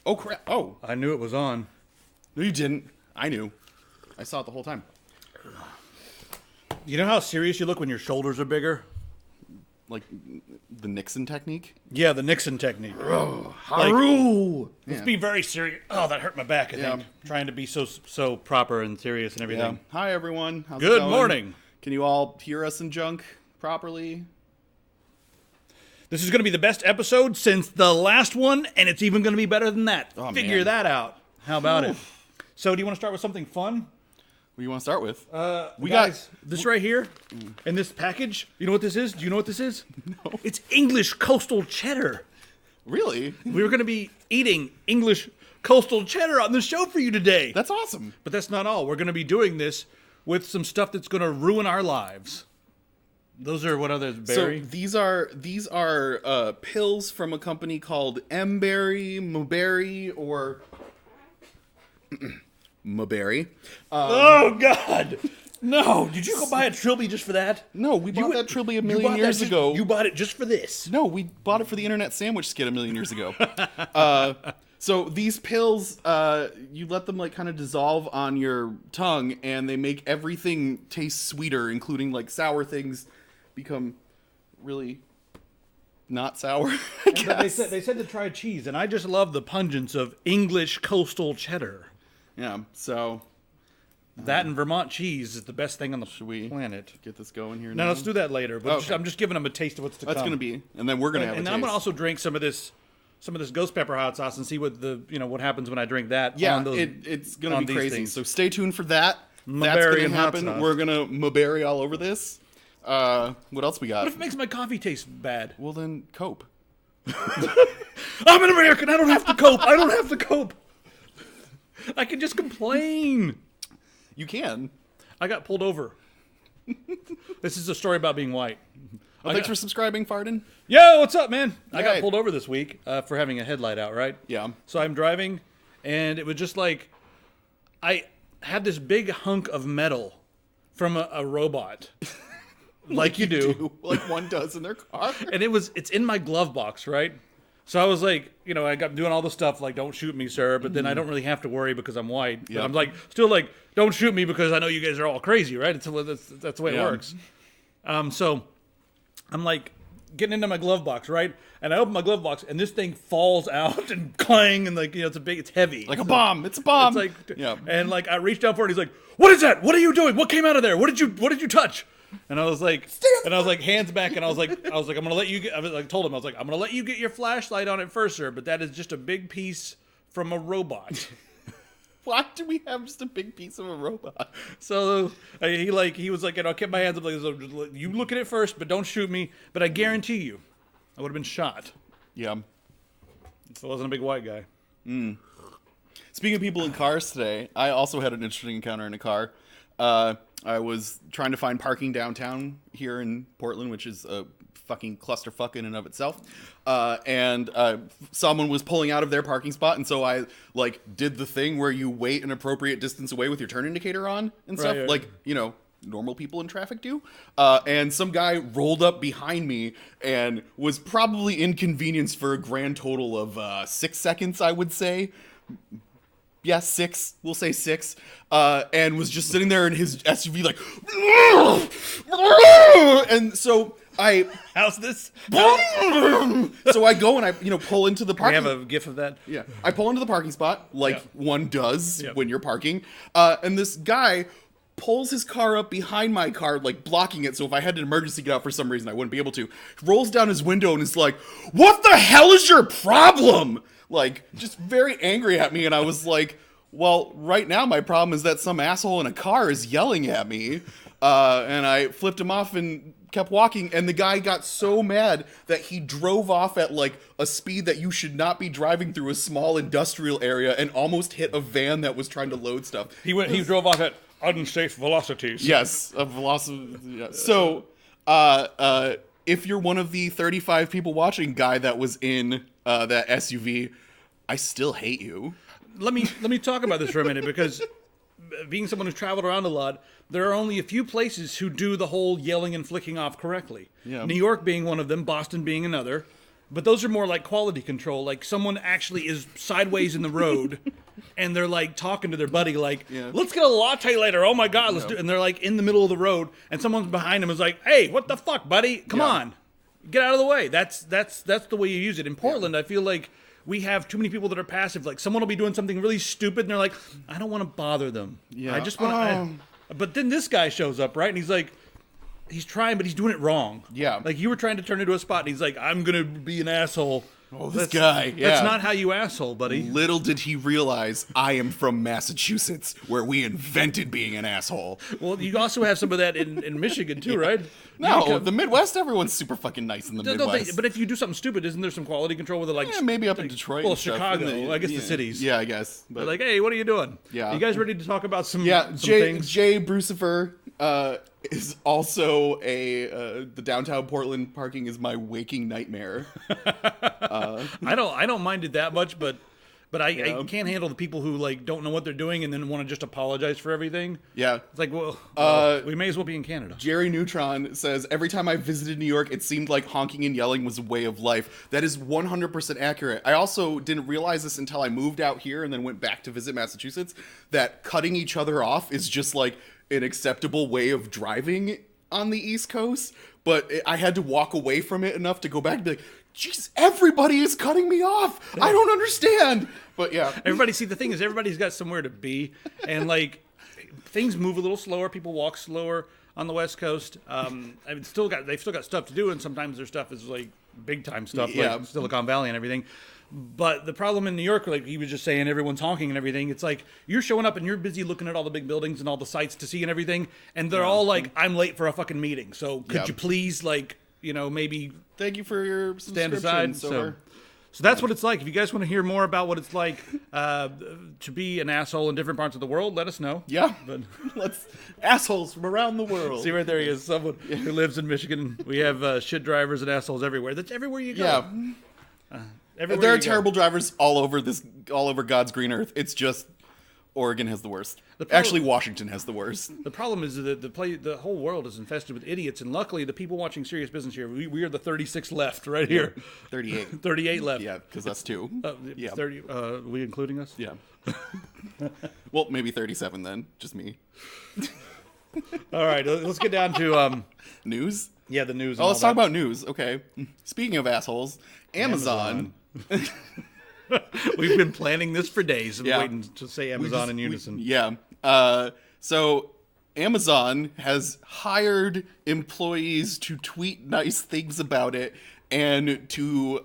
Oh, crap. Oh. I knew it was on. No, you didn't. I knew. I saw it the whole time. You know how serious you look when your shoulders are bigger? Like the Nixon technique? Yeah, the Nixon technique. Haru! Let's be very serious. Oh, that hurt my back, I think. Trying to be so proper and serious and everything. Yeah. Hi, everyone. How's it Good going? morning. Can you all hear us in junk properly? This is going to be the best episode since the last one, and it's even going to be better than that. Oh, Figure man. that out. How about it? So, do you want to start with something fun? What do you want to start with? We got this right here in this package. You know what this is? Do you know what this is? No. It's English coastal cheddar. Really? We were going to be eating English coastal cheddar on the show for you today. That's awesome. But that's not all. We're going to be doing this with some stuff that's going to ruin our lives. Those are what others, Barry? So these are pills from a company called Embry, or Maberry. Oh, God. No. Did you go buy a Trilby just for that? No, we bought that Trilby a million years ago. You bought it just for this? No, we bought it for the internet sandwich skit a million years ago. So these pills, you let them like kind of dissolve on your tongue, and they make everything taste sweeter, including like sour things become really not sour. I guess. They said to try cheese, and I just love the pungence of English coastal cheddar. Yeah. So That and Vermont cheese is the best thing on the we planet. get this going here. No, now? let's do that later. But Okay. I'm just giving them a taste of what's to come. That's gonna be, and then we're gonna have. And a I'm taste. gonna also drink some of this ghost pepper hot sauce and see what what happens when I drink that. Yeah, on those, it's gonna on be these crazy. things. So stay tuned for that. That's Maberry gonna and hot happen. sauce. We're gonna Maberry all over this. What else we got? What if it makes my coffee taste bad? Well, then cope. I'm an American. I don't have to cope. I don't have to cope. I can just complain. You can. I got pulled over. This is a story about being white. Well, thanks for subscribing, Farden. Yo, what's up, man? I got Hey. pulled over this week for having a headlight out, right? Yeah. So I'm driving, and it was just like, I had this big hunk of metal from a robot. like you do. Like one does in their car. And it's in my glove box, right? So I was like, I got doing all the stuff like, don't shoot me, sir. But then I don't really have to worry because I'm white. But Yep. I'm like, still like, don't shoot me because I know you guys are all crazy, right? That's the way it Yeah. works. So I'm like getting into my glove box, right? And I open my glove box and this thing falls out and clang and like, it's heavy. Like a bomb. It's a bomb. It's like, yeah. And like I reached down for it. And he's like, "What is that? What are you doing? What came out of there? What did you touch?" And I was like, hands back. And I was like, I'm gonna let you get. I told him, I'm gonna let you get your flashlight on it first, sir. But that is just a big piece from a robot. Why do we have just a big piece of a robot? So he was like, I kept my hands up like, so you look at it first, but don't shoot me. But I guarantee you, I would have been shot. Yeah. So I wasn't a big white guy. Speaking of people in cars today, I also had an interesting encounter in a car. I was trying to find parking downtown here in Portland, which is a fucking clusterfuck in and of itself. And someone was pulling out of their parking spot, and so I did the thing where you wait an appropriate distance away with your turn indicator on and stuff, Right. like normal people in traffic do. And some guy rolled up behind me and was probably inconvenienced for a grand total of 6 seconds, I would say. Yeah, 6. We'll say 6. And was just sitting there in his SUV like, and so How's this? so I go and I pull into the We parking. have a gif of that. Yeah, I pull into the parking spot like one does Yep. when you're parking, and this guy pulls his car up behind my car, like blocking it, so if I had an emergency get out for some reason, I wouldn't be able to. Rolls down his window and is like, "What the hell is your problem?" Like, just very angry at me, and I was like, well, right now my problem is that some asshole in a car is yelling at me, and I flipped him off and kept walking, and the guy got so mad that he drove off at like a speed that you should not be driving through a small industrial area and almost hit a van that was trying to load stuff. He drove off at unsafe velocities. Yes, a velocity. Yeah. So, if you're one of the 35 people watching guy that was in that SUV, I still hate you. Let me talk about this for a minute, because being someone who's traveled around a lot, there are only a few places who do the whole yelling and flicking off correctly. Yeah. New York being one of them, Boston being another. But those are more like quality control. Like someone actually is sideways in the road and they're like talking to their buddy like, let's get a latte later. Oh my God, let's do it. And they're like in the middle of the road and someone's behind them is like, hey, what the fuck, buddy? Come on. Get out of the way. That's the way you use it. In Portland, I feel like we have too many people that are passive. Like someone will be doing something really stupid and they're like, I don't want to bother them. I just want to. But then this guy shows up, right? And he's like, he's trying, but he's doing it wrong. Yeah. Like you were trying to turn into a spot and he's like, I'm going to be an asshole. Oh, this guy. That's not how you asshole, buddy. Little did he realize I am from Massachusetts, where we invented being an asshole. Well, you also have some of that in Michigan too, right? No, the Midwest, everyone's super fucking nice in the Midwest. But if you do something stupid, isn't there some quality control with it? Like, maybe up in Detroit. Well, and stuff. Chicago, I guess the cities. Yeah, I guess. But like, hey, what are you doing? Yeah. You guys ready to talk about some things? Jay Brucifer is also the downtown Portland parking is my waking nightmare. I don't mind it that much, but I can't handle the people who like don't know what they're doing and then want to just apologize for everything. Yeah. It's like, well, we may as well be in Canada. Jerry Neutron says, every time I visited New York, it seemed like honking and yelling was a way of life. That is 100% accurate. I also didn't realize this until I moved out here and then went back to visit Massachusetts, that cutting each other off is just like an acceptable way of driving on the East Coast. But I had to walk away from it enough to go back and be like, jeez, everybody is cutting me off. I don't understand. But yeah. The thing is, everybody's got somewhere to be. And like, things move a little slower. People walk slower on the West Coast. They've still got stuff to do. And sometimes their stuff is like big time stuff, like Silicon Valley and everything. But the problem in New York, like he was just saying, everyone's honking and everything. It's like you're showing up and you're busy looking at all the big buildings and all the sights to see and everything. And they're all like, I'm late for a fucking meeting. So could you please, like, maybe thank you for your stand aside. So that's what it's like. If you guys want to hear more about what it's like to be an asshole in different parts of the world, let us know. Yeah. But let's assholes from around the world. See, right there he is, someone who lives in Michigan. We have shit drivers and assholes everywhere. That's everywhere you go. Yeah. There are terrible drivers all over God's green earth. It's just Oregon has the worst. Actually, Washington has the worst. The problem is that the whole world is infested with idiots, and luckily, the people watching Serious Business here, we are the 36 left right here. 38. 38 left. Yeah, because that's two. 30. We including us? Yeah. Well, maybe 37 then. Just me. All right, let's get down to news. Yeah, the news. Let's talk about news. Okay. Speaking of assholes, Amazon. We've been planning this for days and waiting to say Amazon in unison. So Amazon has hired employees to tweet nice things about it and to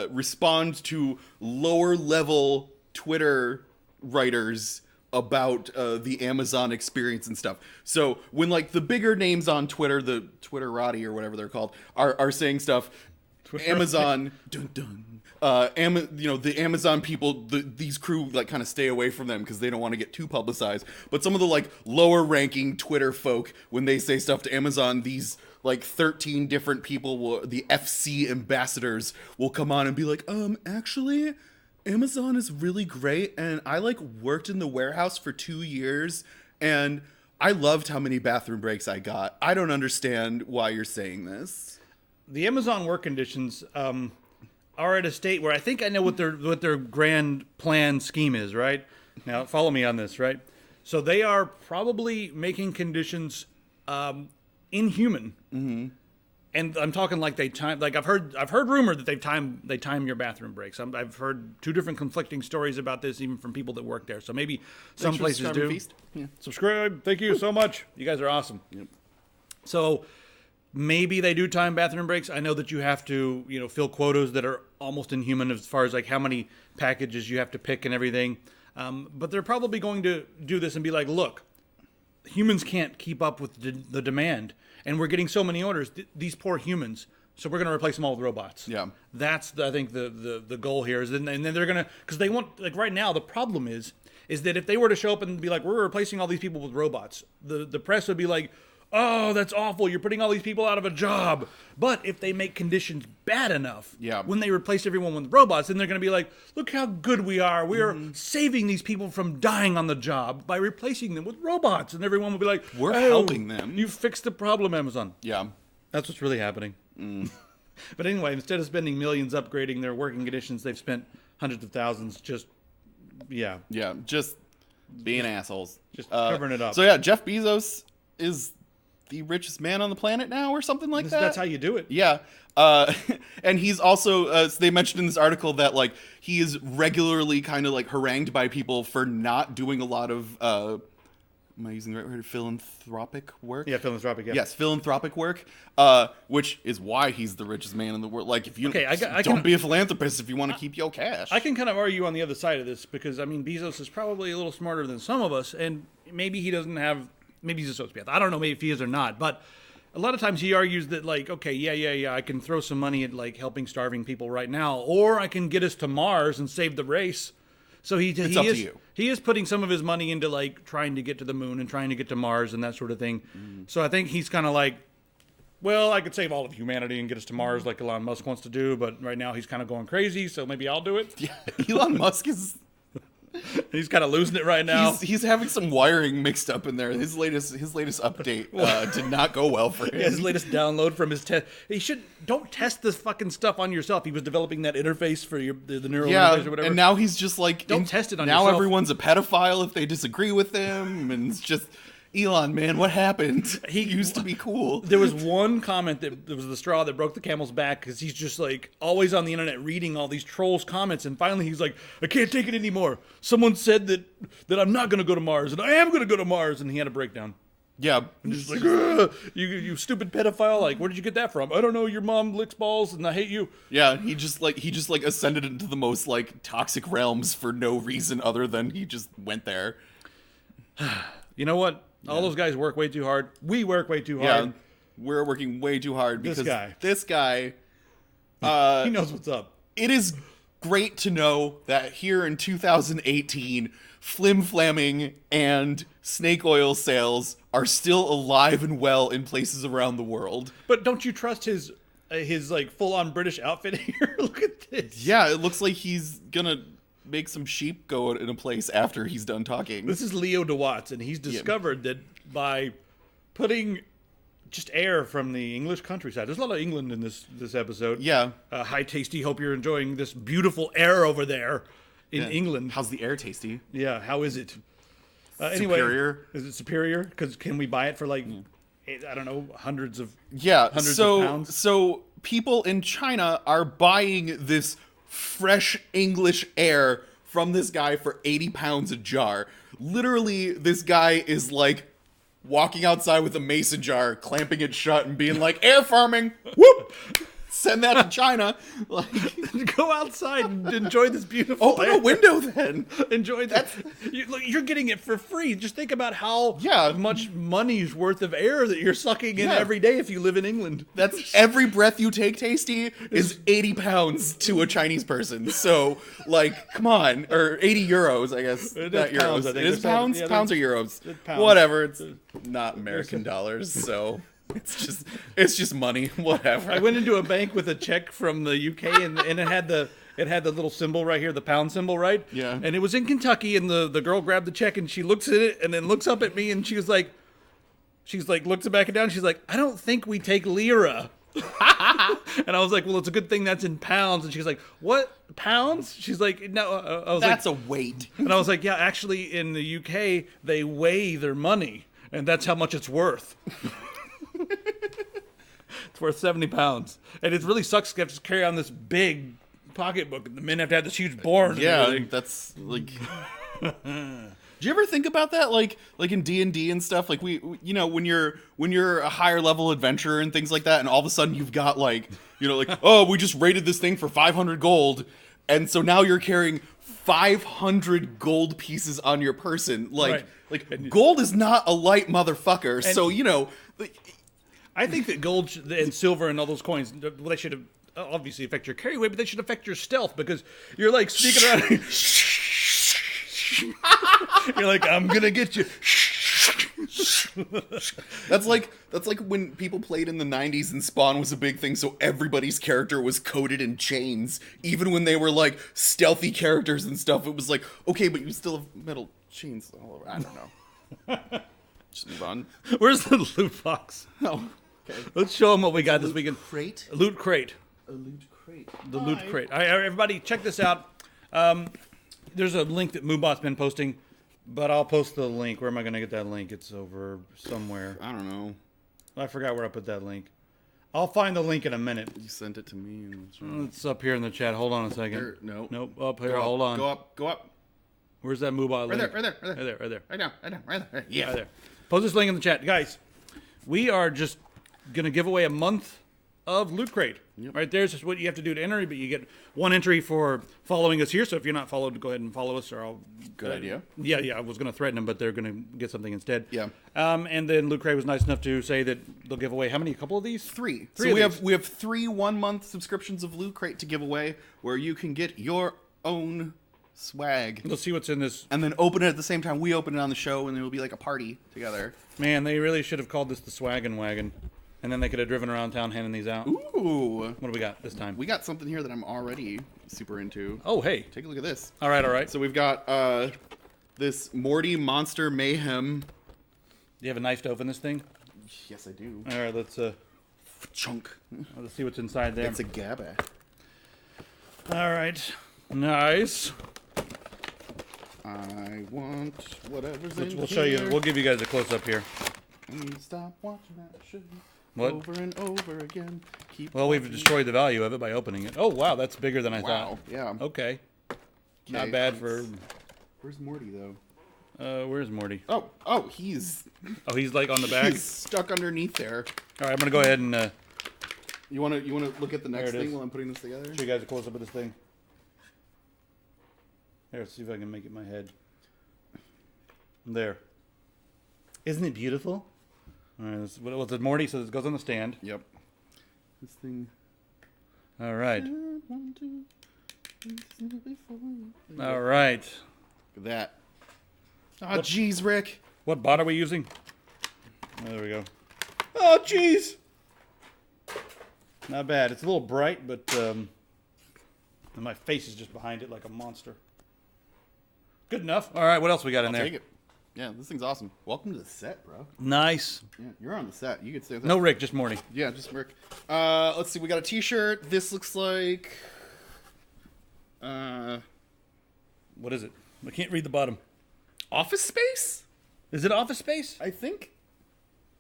respond to lower level Twitter writers about the Amazon experience and stuff. So when like the bigger names on Twitter, the Twitterati or whatever they're called, are saying stuff, Amazon, the Amazon people, these crew like kind of stay away from them because they don't want to get too publicized. But some of the like lower ranking Twitter folk, when they say stuff to Amazon, these like 13 different people, the FC ambassadors, will come on and be like, actually, Amazon is really great, and I like worked in the warehouse for 2 years, and I loved how many bathroom breaks I got. I don't understand why you're saying this. The Amazon work conditions are at a state where I think I know what their grand plan scheme is, right? Now, follow me on this, right? So they are probably making conditions inhuman. Mm-hmm. And I'm talking like they time, like I've heard rumor that they time your bathroom breaks. I've heard two different conflicting stories about this, even from people that work there. So maybe some places do. Yeah. Subscribe. Thank you so much. You guys are awesome. Yep. So maybe they do time bathroom breaks. I know that you have to, fill quotas that are almost inhuman as far as like how many packages you have to pick and everything. But they're probably going to do this and be like, look, humans can't keep up with the demand. And we're getting so many orders, these poor humans. So we're going to replace them all with robots. Yeah. That's, I think, the goal here. And then they're going to, because they want, like right now, the problem is that if they were to show up and be like, we're replacing all these people with robots, the press would be like, oh, that's awful. You're putting all these people out of a job. But if they make conditions bad enough, when they replace everyone with robots, then they're going to be like, look how good we are. We are saving these people from dying on the job by replacing them with robots. And everyone will be like, we're helping them. You fixed the problem, Amazon. Yeah. That's what's really happening. But anyway, instead of spending millions upgrading their working conditions, they've spent hundreds of thousands just being assholes. Just covering it up. So yeah, Jeff Bezos is the richest man on the planet now or something like that. That's how you do it. Yeah. And he's also, so they mentioned in this article that like he is regularly kind of like harangued by people for not doing a lot of, am I using the right word? Philanthropic work? Yeah, philanthropic, yeah. Yes, philanthropic work, which is why he's the richest man in the world. Like, if you don't be a philanthropist if you want to keep your cash. I can kind of argue on the other side of this because, I mean, Bezos is probably a little smarter than some of us, and maybe he doesn't have, maybe he's a sociopath. I don't know maybe if he is or not, but a lot of times he argues that, like, okay, yeah, I can throw some money at, like, helping starving people right now, or I can get us to Mars and save the race. So it's up to you. He is putting some of his money into like trying to get to the moon and trying to get to Mars and that sort of thing. So I think he's kind of like, well, I could save all of humanity and get us to Mars like Elon Musk wants to do, but right now he's kind of going crazy, so maybe I'll do it. Yeah, Elon Musk is... He's kind of losing it right now. He's having some wiring mixed up in there. His latest update did not go well for him. Yeah, his latest download from his test. Don't test this fucking stuff on yourself. He was developing that interface for the neural interface or whatever. And now he's just like, don't test it on yourself. Now everyone's a pedophile if they disagree with him, and it's just... Elon, man, what happened? He used to be cool. There was one comment that was the straw that broke the camel's back because he's just like always on the internet reading all these trolls' comments, and finally he's like, I can't take it anymore. Someone said that I'm not going to go to Mars, and I am going to go to Mars, and he had a breakdown. Yeah. And just like, you stupid pedophile, like, where did you get that from? I don't know, your mom licks balls, and I hate you. Yeah, he just ascended into the most, like, toxic realms for no reason other than he just went there. You know what? All those guys work way too hard. We work way too hard. Yeah, we're working way too hard because this guy he knows what's up. It is great to know that here in 2018, flim-flamming and snake oil sales are still alive and well in places around the world. But don't you trust his like full-on British outfit here? Look at this. Yeah, it looks like he's gonna make some sheep go in a place after he's done talking. This is Liotta Watson, and he's discovered that by putting just air from the English countryside. There's a lot of England in this episode. Yeah. Hi, Tasty. Hope you're enjoying this beautiful air over there in England. How's the air, Tasty? Yeah, how is it? Superior. Is it superior? Because can we buy it for like, I don't know, hundreds of pounds? So people in China are buying this fresh English air from this guy for 80 pounds a jar. Literally, this guy is like walking outside with a mason jar, clamping it shut and being like, air farming, whoop! Send that to China. Like, go outside and enjoy this beautiful open air. a window then. Enjoy that. You're getting it for free. Just think about how much money's worth of air that you're sucking in every day if you live in England. That's every breath you take, Tasty, is 80 pounds to a Chinese person. So, like, come on. Or 80 euros, I guess. Not euros. Pounds, I think. It is pounds? Pounds or euros? Pounds. Whatever. It's not American dollars, so... It's just money, whatever. I went into a bank with a check from the UK, and it had the little symbol right here, the pound symbol, right? Yeah. And it was in Kentucky, and the girl grabbed the check, and she looks at it, and then looks up at me, and she's like, looks it back and down. She's like, I don't think we take lira. And I was like, well, it's a good thing that's in pounds. And she's like, what, pounds? She's like, no. I was that's a weight. And I was like, yeah, actually, in the UK, they weigh their money, and that's how much it's worth. It's worth 70 pounds. And it really sucks to have to carry on this big pocketbook. And the men have to have this huge board. Yeah, that's like... Do you ever think about that, like in D&D and stuff? Like we you know, when you're a higher level adventurer and things like that, and all of a sudden you've got like, you know, like, oh, we just rated this thing for 500 gold, and so now you're carrying 500 gold pieces on your person. Like gold is not a light motherfucker. So you know. I think that gold and silver and all those coins, they should have obviously affect your carry weight, but they should affect your stealth because you're like sneaking around. You're like, I'm gonna get you. That's like when people played in the 90s and Spawn was a big thing, so everybody's character was coated in chains. Even when they were like stealthy characters and stuff, it was like, okay, but you still have metal chains all over. I don't know. Just move on. Where's the loot box? Oh, okay. Let's show them what we got this weekend. Crate? Loot crate. a loot crate. The loot crate. All right, everybody, check this out. There's a link that Moobot's been posting, but I'll post the link. Where am I going to get that link? It's over somewhere. I don't know. I forgot where I put that link. I'll find the link in a minute. You sent it to me. It's up here in the chat. Hold on a second. There, no. Nope. Up here. Hold on. Go up. Go up. Where's that Moobot link? Right there. Right there. Right there. Yeah. Right there. Post this link in the chat. Guys, we are just going to give away a month of Loot Crate. Yep. Right there's just what you have to do to enter, but you get one entry for following us here. So if you're not followed, go ahead and follow us, or I'll. Good idea. Yeah. I was going to threaten them, but they're going to get something instead. Yeah. And then Loot Crate was nice enough to say that they'll give away how many? A couple of these? Three. Three. So we have 3 1-month subscriptions of Loot Crate to give away, where you can get your own swag. Let's see what's in this. And then open it at the same time we open it on the show, and it will be like a party together. Man, they really should have called this the Swaggin' Wagon. And then they could have driven around town handing these out. Ooh. What do we got this time? We got something here that I'm already super into. Oh, hey. Take a look at this. All right. So we've got this Morty Monster Mayhem. Do you have a knife to open this thing? Yes, I do. All right, let's Chunk. see what's inside there. It's a GABA. All right. Nice. I want whatever's in We'll show you. here. We'll give you guys a close up here. I need to stop watching that shit What? over and over again. Keep Well, we've watching. destroyed the value of it by opening it. Oh, wow, that's bigger than I Wow. thought. Yeah. Okay. Not Okay, bad for. Where's Morty though? Where's Morty? Oh, he's He's like on the back. He's stuck underneath there. All right, I'm gonna go ahead and You want to look at the next There it thing is. while I'm putting this together? show you guys a close up of this thing. Here, let's see if I can make it my head. There. Isn't it beautiful? All right, what's it, Morty? So this goes on the stand. Yep. This thing. All right. All right. Look at that. Oh, jeez, Rick. What bot are we using? Oh, there we go. Oh, jeez. Not bad. It's a little bright, but and my face is just behind it like a monster. Good enough. All right, what else we got in there? Take it. Yeah, this thing's awesome. Welcome to the set, bro. Nice. Yeah, you're on the set. You can stay with No us. Rick, just Morty. Yeah, just Rick. Let's see. We got a T-shirt. This looks like. What is it? I can't read the bottom. Office Space? Is it Office Space? I think.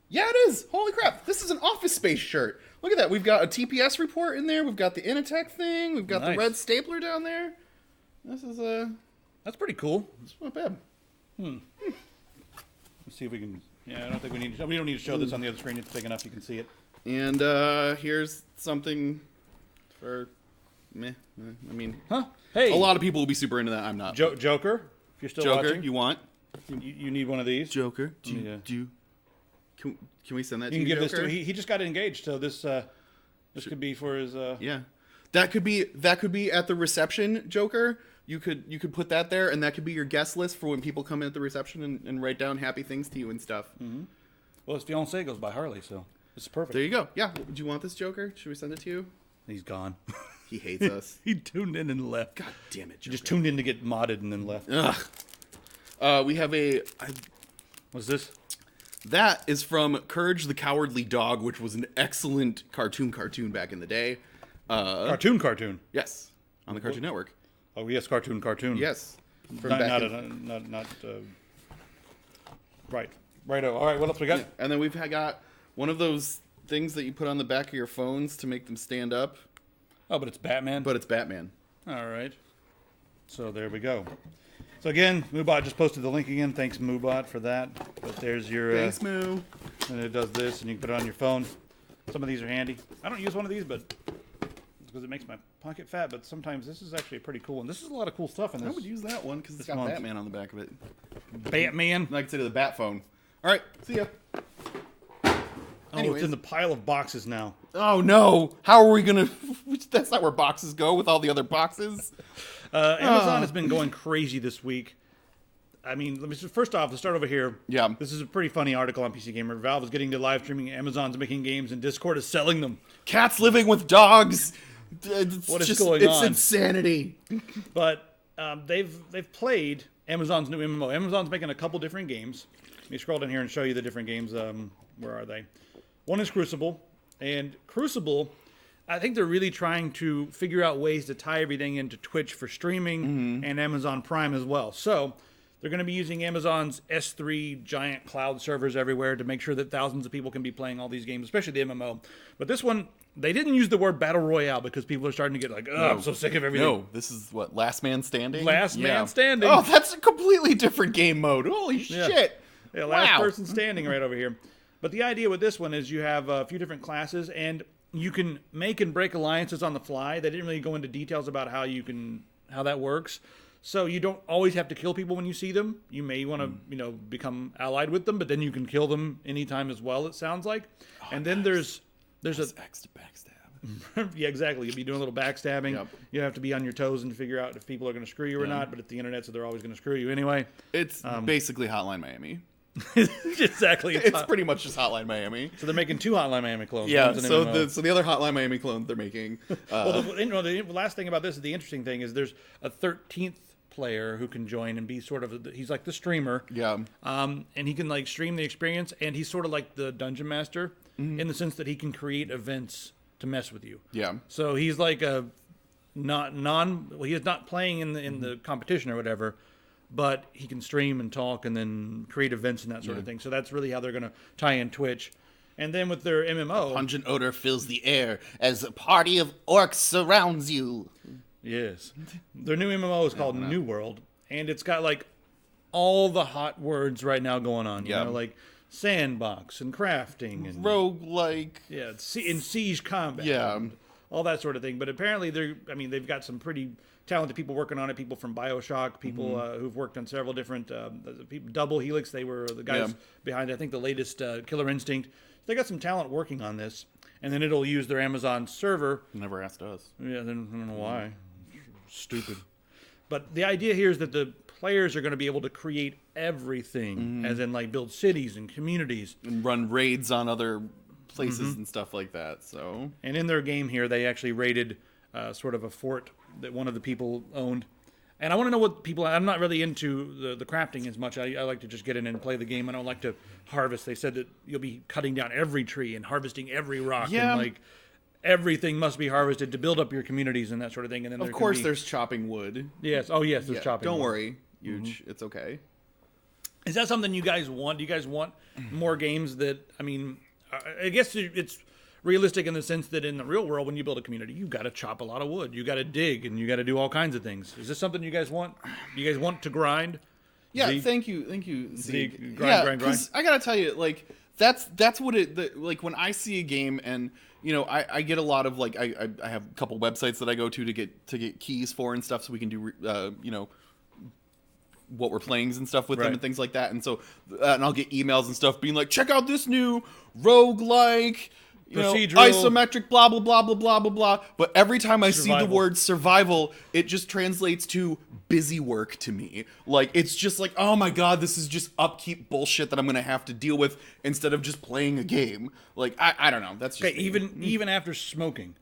Yeah, it is. Holy crap! This is an Office Space shirt. Look at that. We've got a TPS report in there. We've got the Initech thing. We've got Nice. the red stapler down there. This is That's pretty cool. it's not bad. Let's see if we can. Yeah, I don't think we need. We don't need to show this on the other screen. It's big enough. You can see it. And here's something for meh. I mean, Huh? Hey, a lot of people will be super into that. I'm not. Joker. If you're still Joker, watching, you want? you need one of these. Joker, Yeah. Can we send that You to can you, give this Joker? to. He just got engaged, so this could be for his. Yeah, that could be at the reception, Joker. You could put that there, and that could be your guest list for when people come in at the reception and write down happy things to you and stuff. Well, his fiance goes by Harley, so this is perfect. There you go. Yeah. Do you want this, Joker? Should we send it to you? He's gone. He hates us. He tuned in and left. God damn it, He Joker. just tuned in to get modded and then left. Ugh. We have What's this? that is from Courage the Cowardly Dog, which was an excellent cartoon back in the day. Cartoon. Yes, on the Cartoon Network. Oh yes, cartoon. Yes. From Not, back not, in- not right. Righto. All right, what else we got? And then we've got one of those things that you put on the back of your phones to make them stand up, Oh, but it's Batman. but it's Batman. All right. So there we go. So again, Moobot just posted the link again. Thanks, Moobot, for that. But there's your... Thanks, Moo. and it does this, and you can put it on your phone. Some of these are handy. I don't use one of these, but because it makes my pocket fat. But sometimes this is actually pretty cool. And this is a lot of cool stuff in I this. would use that one because it's This got month. Batman on the back of it. Batman. Like I said, the Bat phone. All right, see ya. Oh, Anyways. it's in the pile of boxes now. Oh no! How are we gonna? That's not where boxes go with all the other boxes. Amazon has been going crazy this week. I mean, first off, let's start over here. Yeah. This is a pretty funny article on PC Gamer. Valve is getting to live streaming. Amazon's making games, and Discord is selling them. Cats living with dogs. What is going It's on? insanity. But they've played Amazon's new MMO. Amazon's making a couple different games. Let me scroll down here and show you the different games. Where are they? One is Crucible, and Crucible I think they're really trying to figure out ways to tie everything into Twitch for streaming and Amazon Prime as well. So they're going to be using Amazon's S3 giant cloud servers everywhere to make sure that thousands of people can be playing all these games, especially the MMO. But this one, they didn't use the word Battle Royale because people are starting to get like, oh, I'm so sick of everything. No, this is what, Last Man Standing? Last Man Standing. Oh, that's a completely different game mode. Holy shit. Yeah, last person standing right over here. But the idea with this one is you have a few different classes, and you can make and break alliances on the fly. They didn't really go into details about how that works. So you don't always have to kill people when you see them. You may want to, become allied with them, but then you can kill them anytime as well, it sounds like. And then there's X to backstab. yeah, exactly. You'll be doing a little backstabbing. Yep. You have to be on your toes and figure out if people are going to screw you or not, but it's the internet, so they're always going to screw you anyway. It's basically Hotline Miami. Exactly. It's pretty much just Hotline Miami. So they're making 2 Hotline Miami clones. Yeah, so the other Hotline Miami clone they're making. Well, the last thing about this is the interesting thing is there's a 13th player who can join and be sort of he's like the streamer. Yeah. And he can like stream the experience, and he's sort of like the dungeon master in the sense that he can create events to mess with you. Yeah. So he's like a he is not playing in the competition or whatever, but he can stream and talk and then create events and that sort of thing. So that's really how they're going to tie in Twitch. And then with their MMO, a pungent odor fills the air as a party of orcs surrounds you. Yes. Their new MMO is called New World, and it's got like all the hot words right now going on, you know, like sandbox and crafting and roguelike. Yeah, in siege combat. Yeah. And all that sort of thing. But apparently they've got some pretty talented people working on it, people from BioShock, people who've worked on several different people, Double Helix, they were the guys behind I think the latest Killer Instinct. They got some talent working on this, and then it'll use their Amazon server. Never asked us. Yeah, then I don't know why. Stupid. But the idea here is that the players are going to be able to create everything, as in like build cities and communities. And run raids on other places and stuff like that. So. And in their game here, they actually raided sort of a fort that one of the people owned. And I want to know what people... I'm not really into the crafting as much. I like to just get in and play the game. I don't like to harvest. They said that you'll be cutting down every tree and harvesting every rock. Yeah. And like everything must be harvested to build up your communities and that sort of thing. And then of course there's chopping wood. Yes. Oh, yes, there's chopping Don't wood. worry, Huge. It's okay. Is that something you guys want? Do you guys want more games that... I mean, I guess it's realistic in the sense that in the real world, when you build a community, you got to chop a lot of wood. You got to dig, and you got to do all kinds of things. Is this something you guys want? Do you guys want to grind? Yeah, Zeke? thank you, Zeke. Grind. I gotta tell you, like that's what like when I see a game, and I get a lot of like I have a couple websites that I go to get keys for and stuff, so we can do what we're playing and stuff with them and things like that, and so and I'll get emails and stuff being like, check out this new roguelike. Isometric, blah, blah, blah, blah, blah, blah, blah. But every time I see the word survival, it just translates to busy work to me. Like, it's just like, oh my god, this is just upkeep bullshit that I'm going to have to deal with instead of just playing a game. Like, I don't know. That's just even after smoking,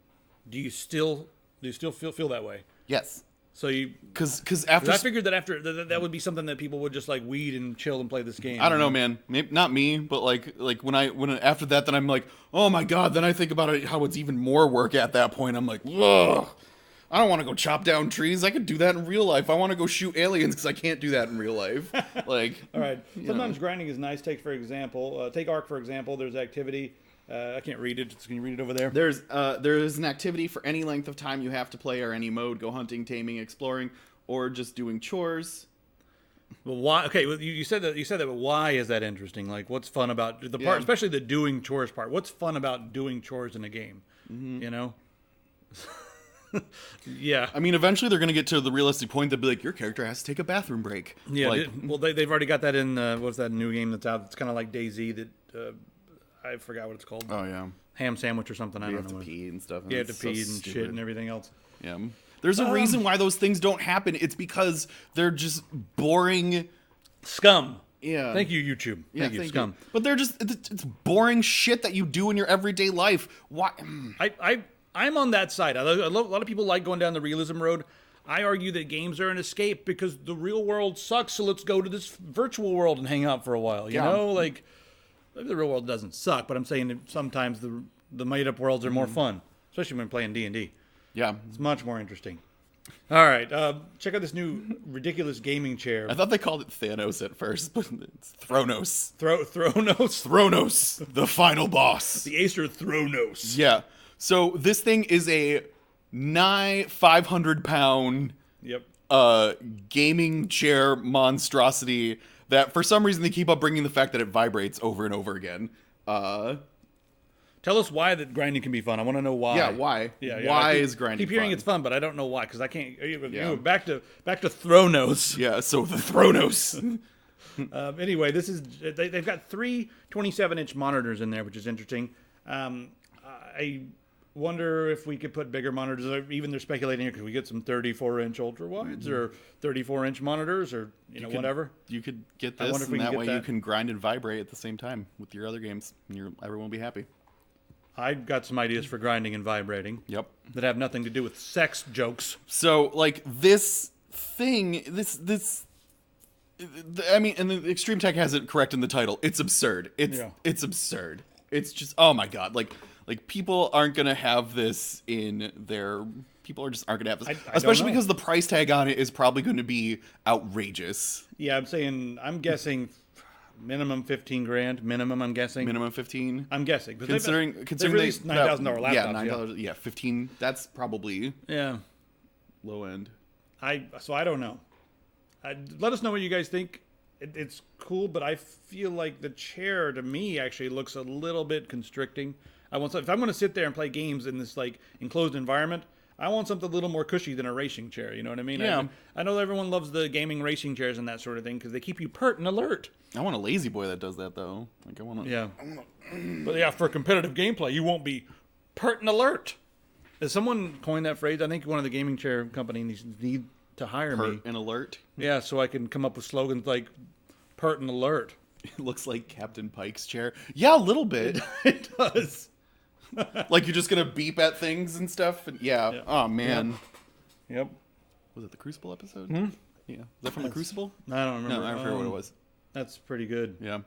do you still feel that way? Yes. So you, because after I figured that after that would be something that people would just like weed and chill and play this game. I don't know, man. Maybe not me, but like when after that, then I'm like, oh my god. Then I think about it, how it's even more work at that point. I'm like, ugh. I don't want to go chop down trees. I could do that in real life. I want to go shoot aliens because I can't do that in real life. Like, all right. Sometimes grinding is nice. Take Ark for example. There's activity. I can't read it. Can you read it over there? There's an activity for any length of time you have to play or any mode. Go hunting, taming, exploring, or just doing chores. Well, why? Okay, well, you said that. But why is that interesting? Like, what's fun about the part, especially the doing chores part? What's fun about doing chores in a game? You know. Yeah. I mean, eventually they're going to get to the realistic point that be like, your character has to take a bathroom break. Yeah. They've already got that in. What's that new game that's out? It's kind of like DayZ that. I forgot what it's called. Oh, yeah. Ham sandwich or something. I don't know. You have to pee and stuff. You have to pee and shit and everything else. Yeah. There's a reason why those things don't happen. It's because they're just boring. Scum. Yeah. Thank you, YouTube. Thank you, Scum. But they're just, it's boring shit that you do in your everyday life. Why? I'm on that side. A lot of people like going down the realism road. I argue that games are an escape because the real world sucks, so let's go to this virtual world and hang out for a while. You know, like... The real world doesn't suck, but I'm saying that sometimes the made-up worlds are more fun. especially when playing D&D. Yeah. It's much more interesting. All right, check out this new ridiculous gaming chair. I thought they called it Thanos at first, but it's Thronos. Thronos? Thronos, the final boss. The Acer Thronos. Yeah. So this thing is a nigh 500-pound Yep. gaming chair monstrosity that for some reason they keep up bringing the fact that it vibrates over and over again. Tell us why that grinding can be fun. I want to know why. Yeah, why? Yeah, Why I is grinding keep hearing fun? it's fun, but I don't know why, because I can't. Yeah. Back to Thronos. Yeah, so the Thronos. Anyway, this is they've got 3 27-inch monitors in there, which is interesting. I wonder if we could put bigger monitors. Even they're speculating here, could we get some 34-inch ultra wides or 34-inch monitors or whatever? You could get I this, wonder if we and can that get way you that. can grind and vibrate at the same time with your other games, and everyone will be happy. I've got some ideas for grinding and vibrating. Yep. That have nothing to do with sex jokes. So, like, this thing, I mean, and the Extreme Tech has it correct in the title. It's absurd. It's absurd. It's just, oh my god. Like people aren't gonna have this in their. People just aren't gonna have this, I don't especially know. because the price tag on it is probably going to be outrageous. Yeah, I'm guessing minimum 15 grand. Minimum, I'm guessing. Minimum 15. I'm guessing. But Considering they've released $9,000 laptops. Yeah, $9. Yeah, 15. That's probably Yeah. low end. So I don't know. Let us know what you guys think. It's cool, but I feel like the chair to me actually looks a little bit constricting. If I'm going to sit there and play games in this like enclosed environment, I want something a little more cushy than a racing chair. You know what I mean? Yeah. I know everyone loves the gaming racing chairs and that sort of thing because they keep you pert and alert. I want a lazy boy that does that though. Like I want to. Yeah. But yeah, for competitive gameplay, you won't be pert and alert. Has someone coined that phrase? I think one of the gaming chair companies need to hire me. Pert and alert. Yeah, so I can come up with slogans like pert and alert. It looks like Captain Pike's chair. Yeah, a little bit. It does. Like you're just gonna beep at things and stuff. And yeah. Oh man. Yep. Was it the Crucible episode? Yeah. Is that from the Crucible? I don't remember. No, I don't remember what it was. That's pretty good. Yeah.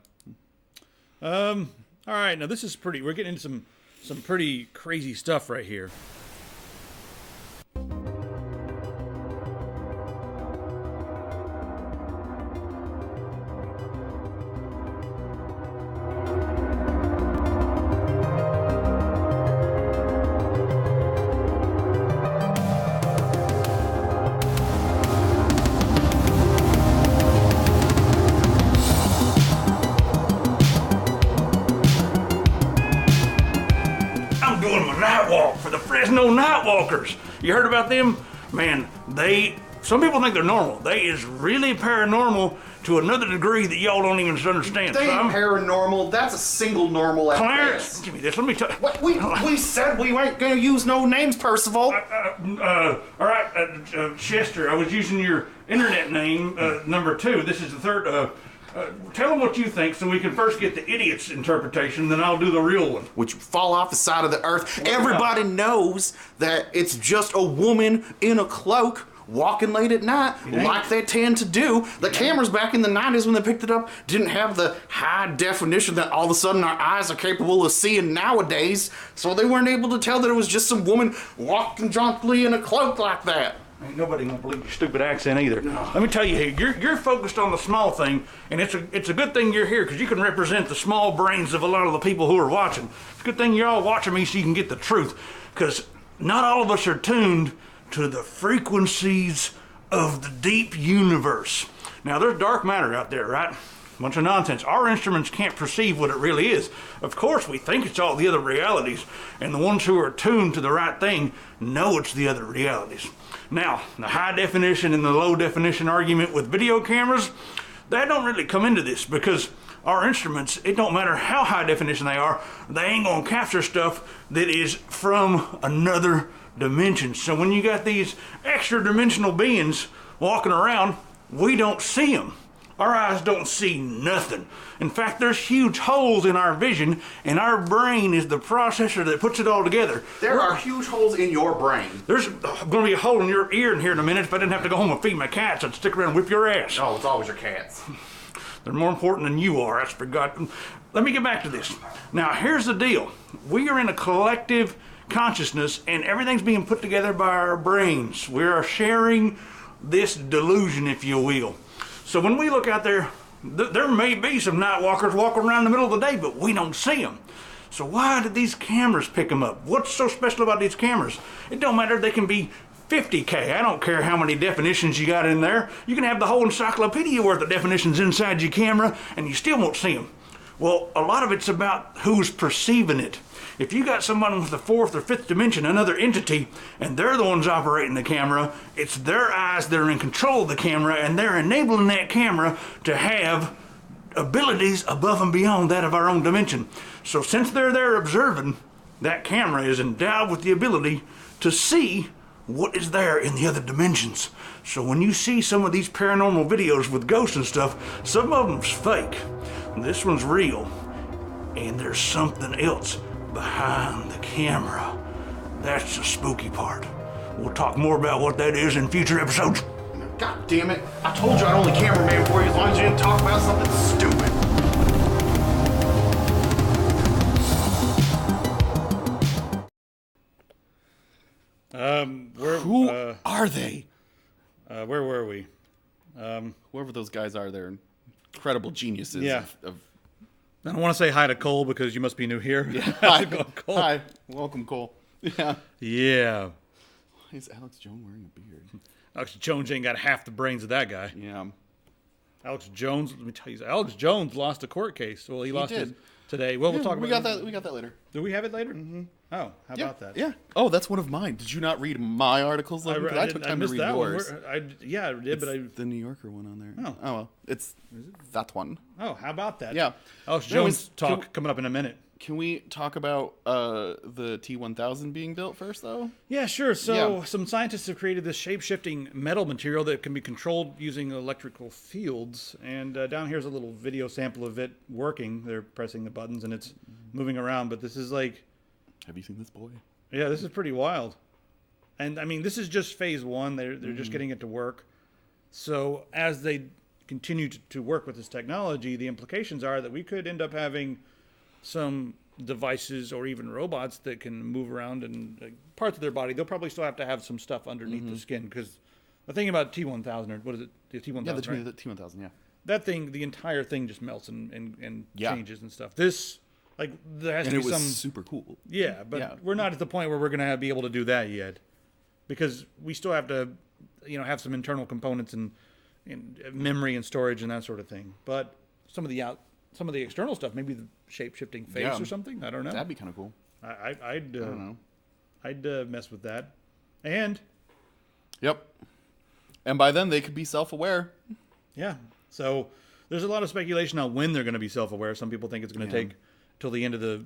All right, now this is pretty. We're getting into some pretty crazy stuff right here. I'm doing my night walk for the Fresno Nightwalkers. You heard about them? Man, some people think they're normal. They is really paranormal to another degree that y'all don't even understand. They son. ain't paranormal. That's a single normal at Clarence, best. give me this. Let me tell you. What? We said we weren't gonna use no names, Percival. All right, Chester, I was using your internet name, number 2. This is the third. Tell them what you think so we can first get the idiot's interpretation, then I'll do the real one. Would you fall off the side of the earth? Everybody knows that it's just a woman in a cloak walking late at night like they tend to do. The cameras back in the 90s when they picked it up didn't have the high definition that all of a sudden our eyes are capable of seeing nowadays, so they weren't able to tell that it was just some woman walking jauntily in a cloak like that. Ain't nobody gonna believe your stupid accent either. Let me tell you, you're focused on the small thing, and it's a good thing you're here because you can represent the small brains of a lot of the people who are watching. It's a good thing you're all watching me so you can get the truth, because not all of us are tuned to the frequencies of the deep universe. Now, there's dark matter out there, right? Bunch of nonsense. Our instruments can't perceive what it really is. Of course, we think it's all the other realities, and the ones who are tuned to the right thing know it's the other realities. Now, the high definition and the low definition argument with video cameras, that don't really come into this because our instruments, it don't matter how high definition they are, they ain't gonna capture stuff that is from another dimension. So when you got these extra dimensional beings walking around, we don't see them. Our eyes don't see nothing. In fact, there's huge holes in our vision, and our brain is the processor that puts it all together. There are huge holes in your brain. There's going to be a hole in your ear in here in a minute. If I didn't have to go home and feed my cats, I'd stick around and whip your ass. Oh, it's always your cats. They're more important than you are, that's forgotten. Let me get back to this. Now, here's the deal. We are in a collective consciousness, and everything's being put together by our brains. We are sharing this delusion, if you will. So when we look out there, there may be some Nightwalkers walking around in the middle of the day, but we don't see them. So why did these cameras pick them up? What's so special about these cameras? It don't matter, they can be 50K. I don't care how many definitions you got in there. You can have the whole encyclopedia worth of definitions inside your camera, and you still won't see them. Well, a lot of it's about who's perceiving it. If you got someone with the fourth or fifth dimension, another entity, and they're the ones operating the camera, it's their eyes that are in control of the camera, and they're enabling that camera to have abilities above and beyond that of our own dimension. So since they're there observing, that camera is endowed with the ability to see what is there in the other dimensions. So when you see some of these paranormal videos with ghosts and stuff, some of them's fake. This one's real. And there's something else behind the camera. That's the spooky part. We'll talk more about what that is in future episodes. God damn it. I told you I'd only cameraman for you as long as you didn't talk about something stupid. Who are they? Where were we? Whoever those guys are, they're incredible geniuses. Yeah. Of I don't want to say hi to Cole because you must be new here. yeah. How's it going, Cole? Hi. Welcome, Cole. Yeah. Yeah. Why is Alex Jones wearing a beard? Alex Jones ain't got half the brains of that guy. Yeah. Alex Jones, let me tell you, Alex Jones lost a court case. Well, he lost did. it today. Well, we'll talk about we got that. We got that later. Do we have it later? Mm-hmm. Oh, how Yeah. about that? Yeah. Oh, that's one of mine. Did you not read my articles? Logan? 'Cause I took time to missed read that yours. one. Yeah, I did, but I. The New Yorker one on there. Oh. Oh well, it's that one. Oh, how about that? Yeah. Alex Anyways, Jones talk coming up in a minute. Can we talk about the T-1000 being built first, though? Yeah, sure. So Yeah. some scientists have created this shape-shifting metal material that can be controlled using electrical fields. And down here's a little video sample of it working. They're pressing the buttons and it's moving around. But this is like, Have you seen this boy? yeah, this is pretty wild. And I mean, this is just phase one. They're just getting it to work. So as they continue to work with this technology, the implications are that we could end up having some devices or even robots that can move around and parts of their body. They'll probably still have to have some stuff underneath the skin because the thing about T-1000, or what is it? The T-1000, Yeah, right? the T-1000. Yeah. That thing, the entire thing just melts and Yeah. changes and stuff. This, like, there has And to it be was some... super cool. Yeah, but Yeah. we're not at the point where we're going to be able to do that yet, because we still have to, have some internal components and memory and storage and that sort of thing. But some of the external stuff, maybe the shape-shifting face Yeah. or something. I don't know. That'd be kind of cool. I'd I don't know. I'd mess with that. And Yep. And by then they could be self-aware. yeah, so there's a lot of speculation on when they're going to be self-aware. Some people think it's going to take till the end of the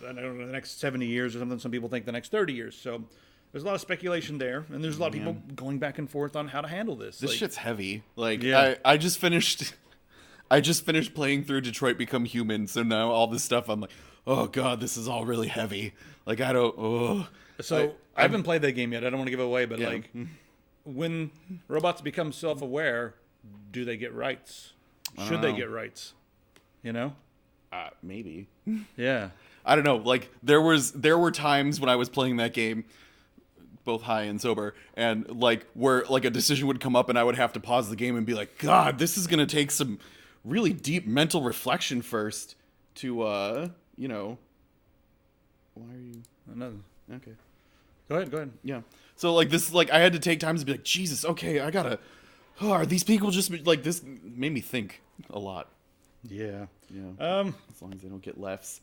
I don't know, the next 70 years or something. Some people think the next 30 years. So there's a lot of speculation there, and there's a lot of people going back and forth on how to handle this. This Like, shit's heavy. Like Yeah. I just finished playing through Detroit Become Human, so now all this stuff I'm like, oh god, this is all really heavy. Like I don't So I haven't played that game yet. I don't want to give it away, but Yeah. like when robots become self-aware, do they get rights? Should they know. get rights? You know? maybe. Yeah. I don't know. Like there were times when I was playing that game, both high and sober, and like where like a decision would come up and I would have to pause the game and be like, God, this is gonna take some really deep mental reflection first to Why are you No. okay? Go ahead. Yeah. So like this, like I had to take time to be like, Jesus, okay, I gotta. Oh, are these people just like this? Made me think a lot. Yeah. Yeah. As long as they don't get lefts.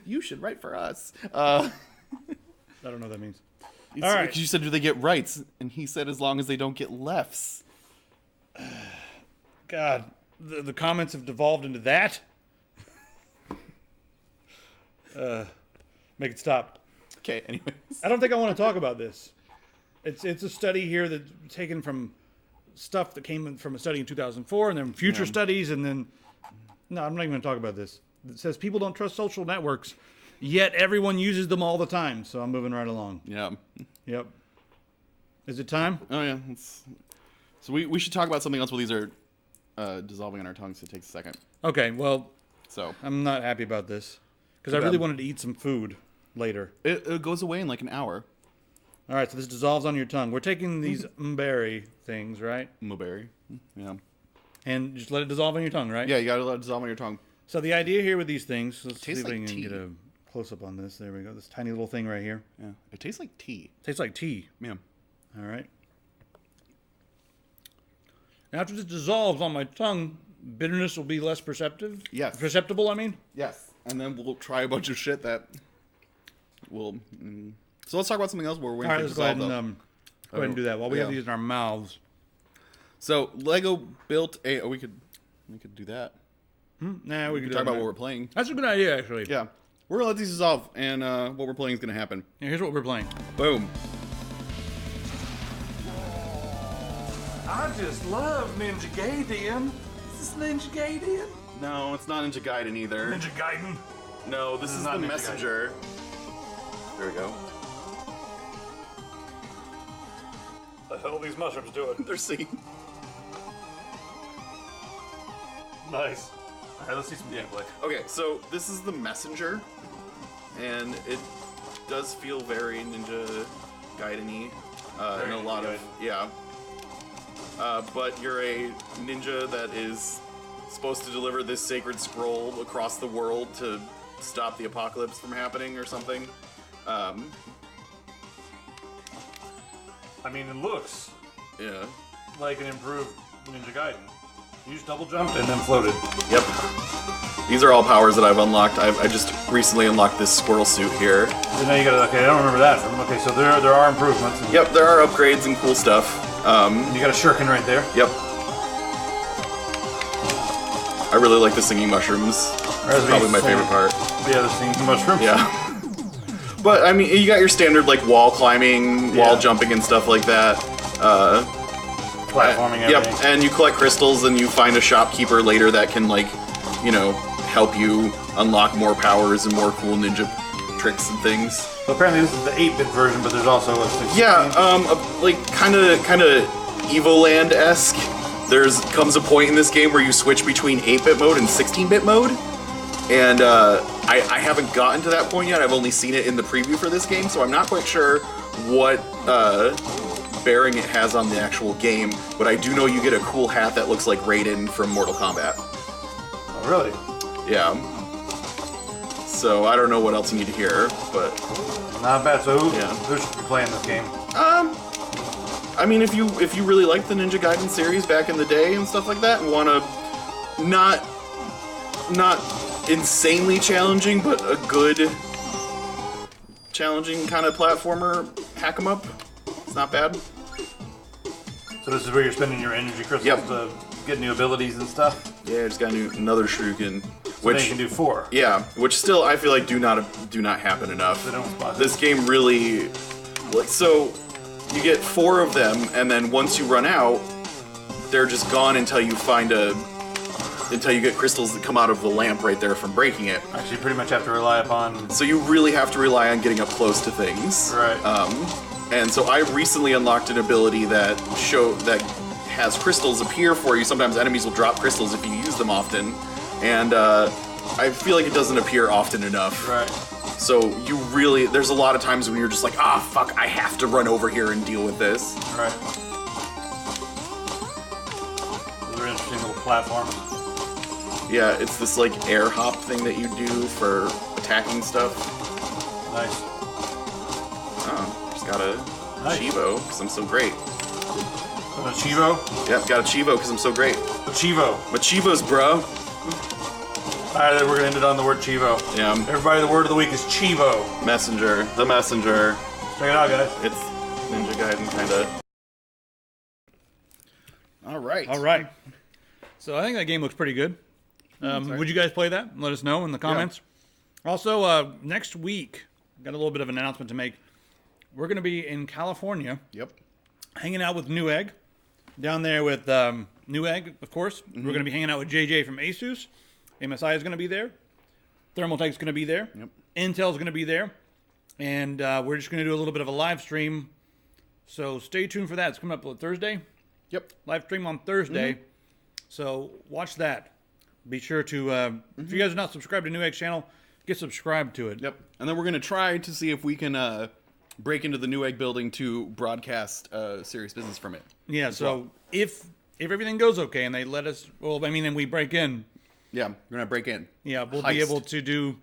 You should write for us. I don't know what that means. All right. Because you said, do they get rights? And he said, as long as they don't get lefts. God, the comments have devolved into that. Make it stop. Okay. Anyways. I don't think I want to talk about this. It's a study here that's taken from stuff that came from a study in 2004, and then future studies, and then no, I'm not even going to talk about this. It says people don't trust social networks, yet everyone uses them all the time. So I'm moving right along. Yeah. Yep. Is it time? Oh yeah. So we should talk about something else while these are dissolving on our tongues. So it takes a second. Okay. Well, So I'm not happy about this Because I really wanted to eat some food later. It goes away in like an hour. All right, so this dissolves on your tongue. We're taking these berry things, right? Mulberry. Yeah. And just let it dissolve on your tongue, right? Yeah, you gotta let it dissolve on your tongue. So the idea here with these things, let's see Tastes if we like can tea. get a close-up on this. There we go. This tiny little thing right here. Yeah. It tastes like tea. Tastes like tea. Yeah. All right. Now, after this dissolves on my tongue, bitterness will be less perceptive. Yes. Perceptible, I mean. Yes. And then we'll try a bunch of shit that will. So let's talk about something else where we're All right, waiting let's for go it ahead to and dissolve, go ahead and do that while we have Yeah. these in our mouths. So Lego built a. Oh, we could do that. Nah, we can Talk about what we're playing. That's a good idea, actually. Yeah. We're gonna let these dissolve, and what we're playing is gonna happen. Yeah, here's what we're playing. Boom. I just love Ninja Gaiden. Is this Ninja Gaiden? No, it's not Ninja Gaiden either. Ninja Gaiden? No, this is not the Ninja messenger. There we go. The hell are these mushrooms doing? They're singing. Nice. Alright, let's see some gameplay. Okay, so this is the messenger, and it does feel very Ninja Gaiden-y. Very In a Ninja lot of Gaiden. yeah. But you're a ninja that is supposed to deliver this sacred scroll across the world to stop the apocalypse from happening or something. I mean, it looks Yeah. like an improved Ninja Gaiden. You just double jumped and then floated. Yep. These are all powers that I've unlocked. I just recently unlocked this squirrel suit here. So now you gotta, okay, I don't remember that. Okay, so there are improvements. And Yep, there are upgrades and cool stuff. You got a shuriken right there. Yep. I really like the singing mushrooms. That's probably my favorite part. Yeah, the singing mushrooms. Yeah. But, I mean, you got your standard, like, wall climbing, wall jumping and stuff like that. Platforming everything. Yep, and you collect crystals and you find a shopkeeper later that can, like, you know, help you unlock more powers and more cool ninja tricks and things. So apparently this is the 8-bit version, but there's also a 16. Yeah, like, kind of Evoland-esque. Comes a point in this game where you switch between 8-bit mode and 16-bit mode. And I haven't gotten to that point yet. I've only seen it in the preview for this game, so I'm not quite sure what bearing it has on the actual game. But I do know you get a cool hat that looks like Raiden from Mortal Kombat. Oh, really? Yeah. So I don't know what else you need to hear, but Not bad. So who Yeah. should be playing this game? I mean, if you really liked the Ninja Gaiden series back in the day and stuff like that, and want to not insanely challenging, but a good challenging kind of platformer, hack 'em up. It's not bad. So this is where you're spending your energy crystals Yep. to get new abilities and stuff. Yeah, I just got another shuriken, So which then you can do 4. yeah, which still I feel like do not happen enough. They don't spot This game really, like, so you get 4 of them, and then once you run out, they're just gone until you get crystals that come out of the lamp right there from breaking it. Actually, you pretty much have to rely upon. So you really have to rely on getting up close to things. Right. And so I recently unlocked an ability that has crystals appear for you. Sometimes enemies will drop crystals if you use them often, and I feel like it doesn't appear often enough. Right. So there's a lot of times when you're just like, fuck, I have to run over here and deal with this. Right. Those are interesting little platforms. Yeah, it's this like air hop thing that you do for attacking stuff. Nice. Oh, just got a Nice. Chivo, because I'm so great. A Chivo? Yep, got a Chivo, because I'm so great. A Chivo. My Chivos, bro. Alright, then we're gonna end it on the word Chivo. Yeah, Everybody, the word of the week is Chivo. Messenger, the Messenger. Check it out, guys. It's Ninja Gaiden, kind of. All right. All right. So I think that game looks pretty good. Would you guys play that? Let us know in the comments. Also, next week, got a little bit of an announcement to make. We're going to be in California, Yep. hanging out with Newegg, down there with Newegg, of course. We're going to be hanging out with JJ from Asus. MSI is going to be there. Thermaltech's going to be there. Yep. Intel's going to be there. And we're just going to do a little bit of a live stream. So stay tuned for that. It's coming up Thursday. Yep. Live stream on Thursday. So watch that. Be sure to, if you guys are not subscribed to Newegg's channel, get subscribed to it. Yep. And then we're gonna try to see if we can break into the Newegg building to broadcast serious business from it. Yeah. So if everything goes okay and they let us, and we break in. Yeah, we're gonna break in. Yeah, we'll be able to do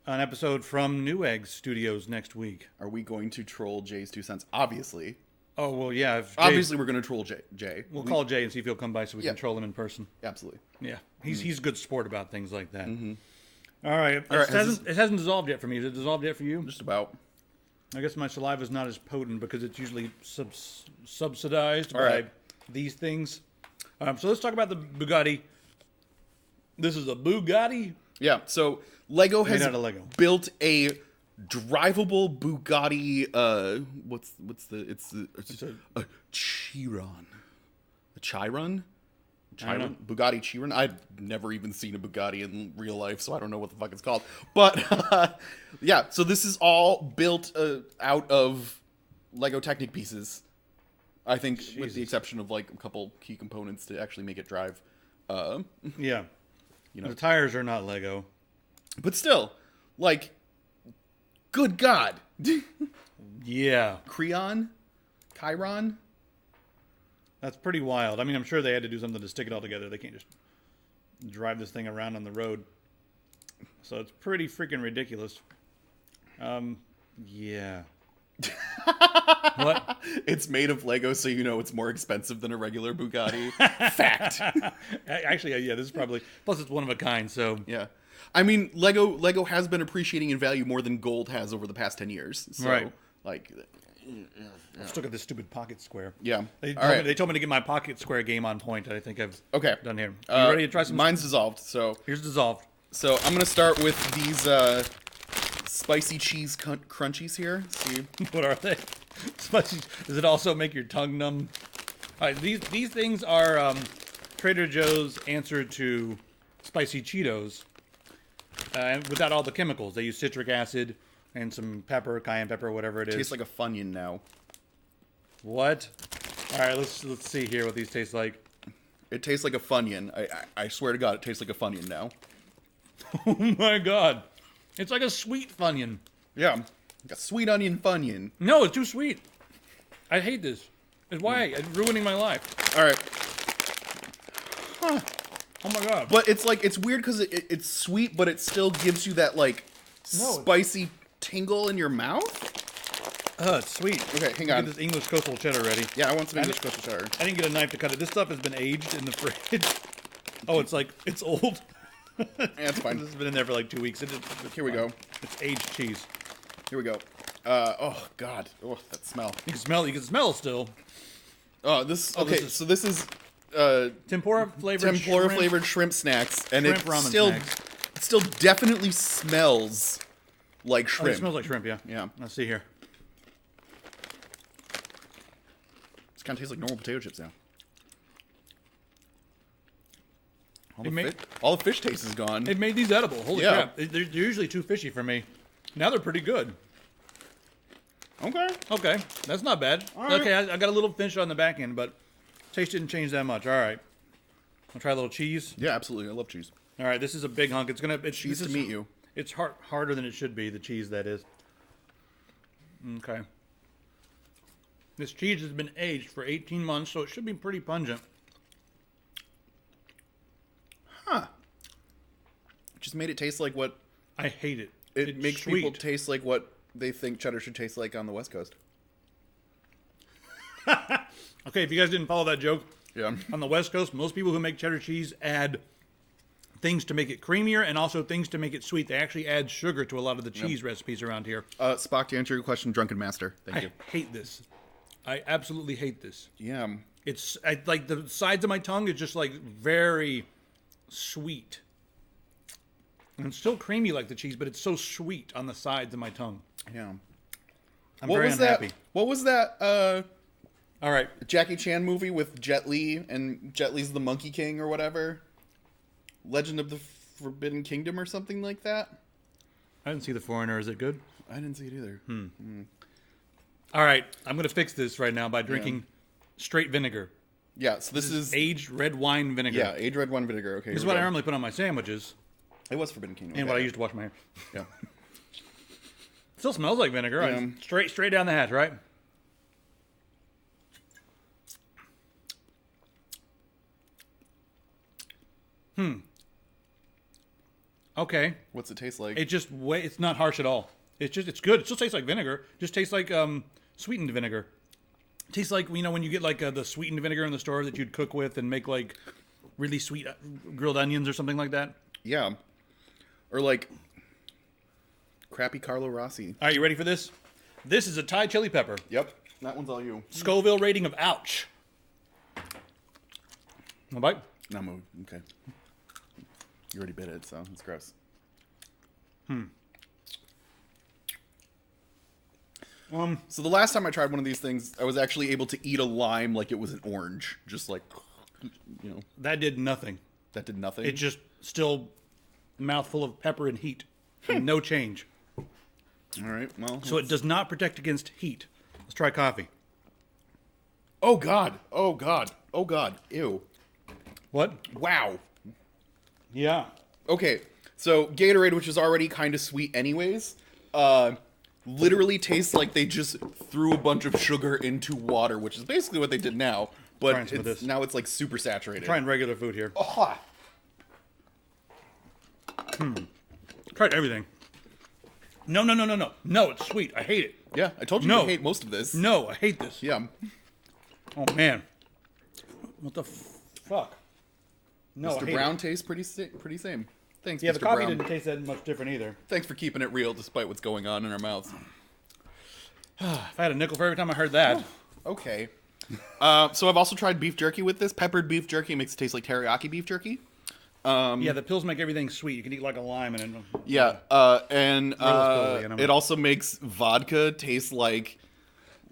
an episode from Newegg Studios next week. Are we going to troll Jay's 2 cents? Obviously. Oh well, yeah. Obviously, we're gonna troll Jay. We'll call Jay and see if he'll come by so we can troll him in person. Absolutely. Yeah, he's a good sport about things like that. Mm-hmm. All right, it hasn't dissolved yet for me. Is it dissolved yet for you? Just about. I guess my saliva is not as potent because it's usually subsidized by right. these things. So let's talk about the Bugatti. This is a Bugatti. Yeah. So Lego has out of Lego. built a drivable Bugatti. It's a Chiron. A Chiron. Bugatti Chiron. I've never even seen a Bugatti in real life, so I don't know what the fuck it's called. But yeah, so this is all built out of Lego Technic pieces. I think, with the exception of like a couple key components to actually make it drive. Yeah, the tires are not Lego, but still, like, good God. Yeah, Chiron. That's pretty wild. I mean, I'm sure they had to do something to stick it all together. They can't just drive this thing around on the road. So it's pretty freaking ridiculous. Yeah. What? It's made of Lego, so you know it's more expensive than a regular Bugatti. Fact. Actually, yeah, this is probably... Plus, it's one of a kind, so... Yeah. I mean, Lego has been appreciating in value more than gold has over the past 10 years. So, right. Like... Let's look at this stupid pocket square. Yeah. They All told me to get my pocket square game on point. I think I've done here. You ready to try some? Mine's dissolved, so... Here's dissolved. So I'm going to start with these spicy cheese crunchies here. See? What are they? Spicy. Does it also make your tongue numb? All right, these things are Trader Joe's answer to spicy Cheetos, without all the chemicals. They use citric acid and some pepper, cayenne pepper, whatever it is. Tastes like a Funyun now. What? All right, let's see here what these taste like. It tastes like a Funyun. I swear to God, it tastes like a Funyun now. Oh my God. It's like a sweet Funyun. Yeah. Like a sweet onion Funyun. No, it's too sweet. I hate this. It's why it's ruining my life. All right. Huh. Oh my God. But it's like, it's weird because it's sweet, but it still gives you that like spicy tingle in your mouth. It's sweet. Okay, hang on. Get this English coastal cheddar ready. Yeah, I want some English coastal cheddar. I didn't get a knife to cut it. This stuff has been aged in the fridge. Oh, it's old. Yeah, it's fine. This has been in there for like 2 weeks. Here we go. It's aged cheese. Here we go. Oh God. Oh, that smell. You can smell still. Oh, this. Okay, so this is tempura flavored shrimp snacks, and shrimp ramen snacks. It still definitely smells like shrimp. It smells like shrimp, yeah. Yeah. Let's see here. It kind of tastes like normal potato chips now. All the fish taste is gone. They've made these edible. Holy Yeah. crap. They're usually too fishy for me. Now they're pretty good. Okay. That's not bad. Right. Okay, I got a little fish on the back end, but taste didn't change that much. All right. I'll try a little cheese. Yeah, absolutely. I love cheese. All right, this is a big hunk. It's Cheese to meet you. It's harder than it should be, the cheese, that is. Okay. This cheese has been aged for 18 months, so it should be pretty pungent. Huh. Just made it taste like what... I hate it. It It's makes sweet. people taste like what they think cheddar should taste like on the West Coast. Okay, if you guys didn't follow that joke, Yeah. on the West Coast, most people who make cheddar cheese add things to make it creamier and also things to make it sweet. They actually add sugar to a lot of the cheese recipes around here. Spock, to answer your question, Drunken Master. Thank you. I hate this. I absolutely hate this. Yeah. It's like the sides of my tongue is just like very sweet. And it's still creamy like the cheese, but it's so sweet on the sides of my tongue. Yeah. I'm very unhappy. What was that All right. Jackie Chan movie with Jet Li, and Jet Li's the Monkey King or whatever? Legend of the Forbidden Kingdom or something like that? I didn't see The Foreigner. Is it good? I didn't see it either. All right. I'm going to fix this right now by drinking straight vinegar. Yeah, so this is aged red wine vinegar. Yeah, aged red wine vinegar. Okay. This is what I normally put on my sandwiches. It was Forbidden Kingdom. And what I used to wash my hair. Yeah. Still smells like vinegar. Yeah. Straight down the hatch, right? Okay. What's it taste like? It's not harsh at all. It's good. It still tastes like vinegar. Just tastes like sweetened vinegar. It tastes like, when you get like the sweetened vinegar in the store that you'd cook with and make like really sweet grilled onions or something like that. Yeah. Or like crappy Carlo Rossi. All right, you ready for this? This is a Thai chili pepper. Yep. That one's all you. Scoville rating of ouch. One bite? No, move. Okay. You already bit it, so it's gross. So the last time I tried one of these things, I was actually able to eat a lime like it was an orange. Just like, That did nothing. that did nothing. It just still mouthful of pepper and heat. And no change. All right, well. So it does not protect against heat. Let's try coffee. Oh, God. Oh, God. Oh, God. Ew. What? Wow. Yeah. Okay, so Gatorade, which is already kind of sweet anyways, literally tastes like they just threw a bunch of sugar into water, which is basically what they did now. Trying But some of this. now it's like super saturated. Trying regular food here. Oh, Tried everything. No. No, it's sweet. I hate it. yeah, I told you No. to hate most of this. No, I hate this. Yeah. Oh, man. What the fuck? No, I Mr. hate Brown it. tastes pretty same. Thanks, Yeah, Mr. the coffee Brown. didn't taste that much different either. Thanks for keeping it real despite what's going on in our mouths. If I had a nickel for every time I heard that. Okay. So I've also tried beef jerky with this. Peppered beef jerky makes it taste like teriyaki beef jerky. Yeah, the pills make everything sweet. You can eat like a lime and then... Yeah, and pill, you know. it also makes vodka taste like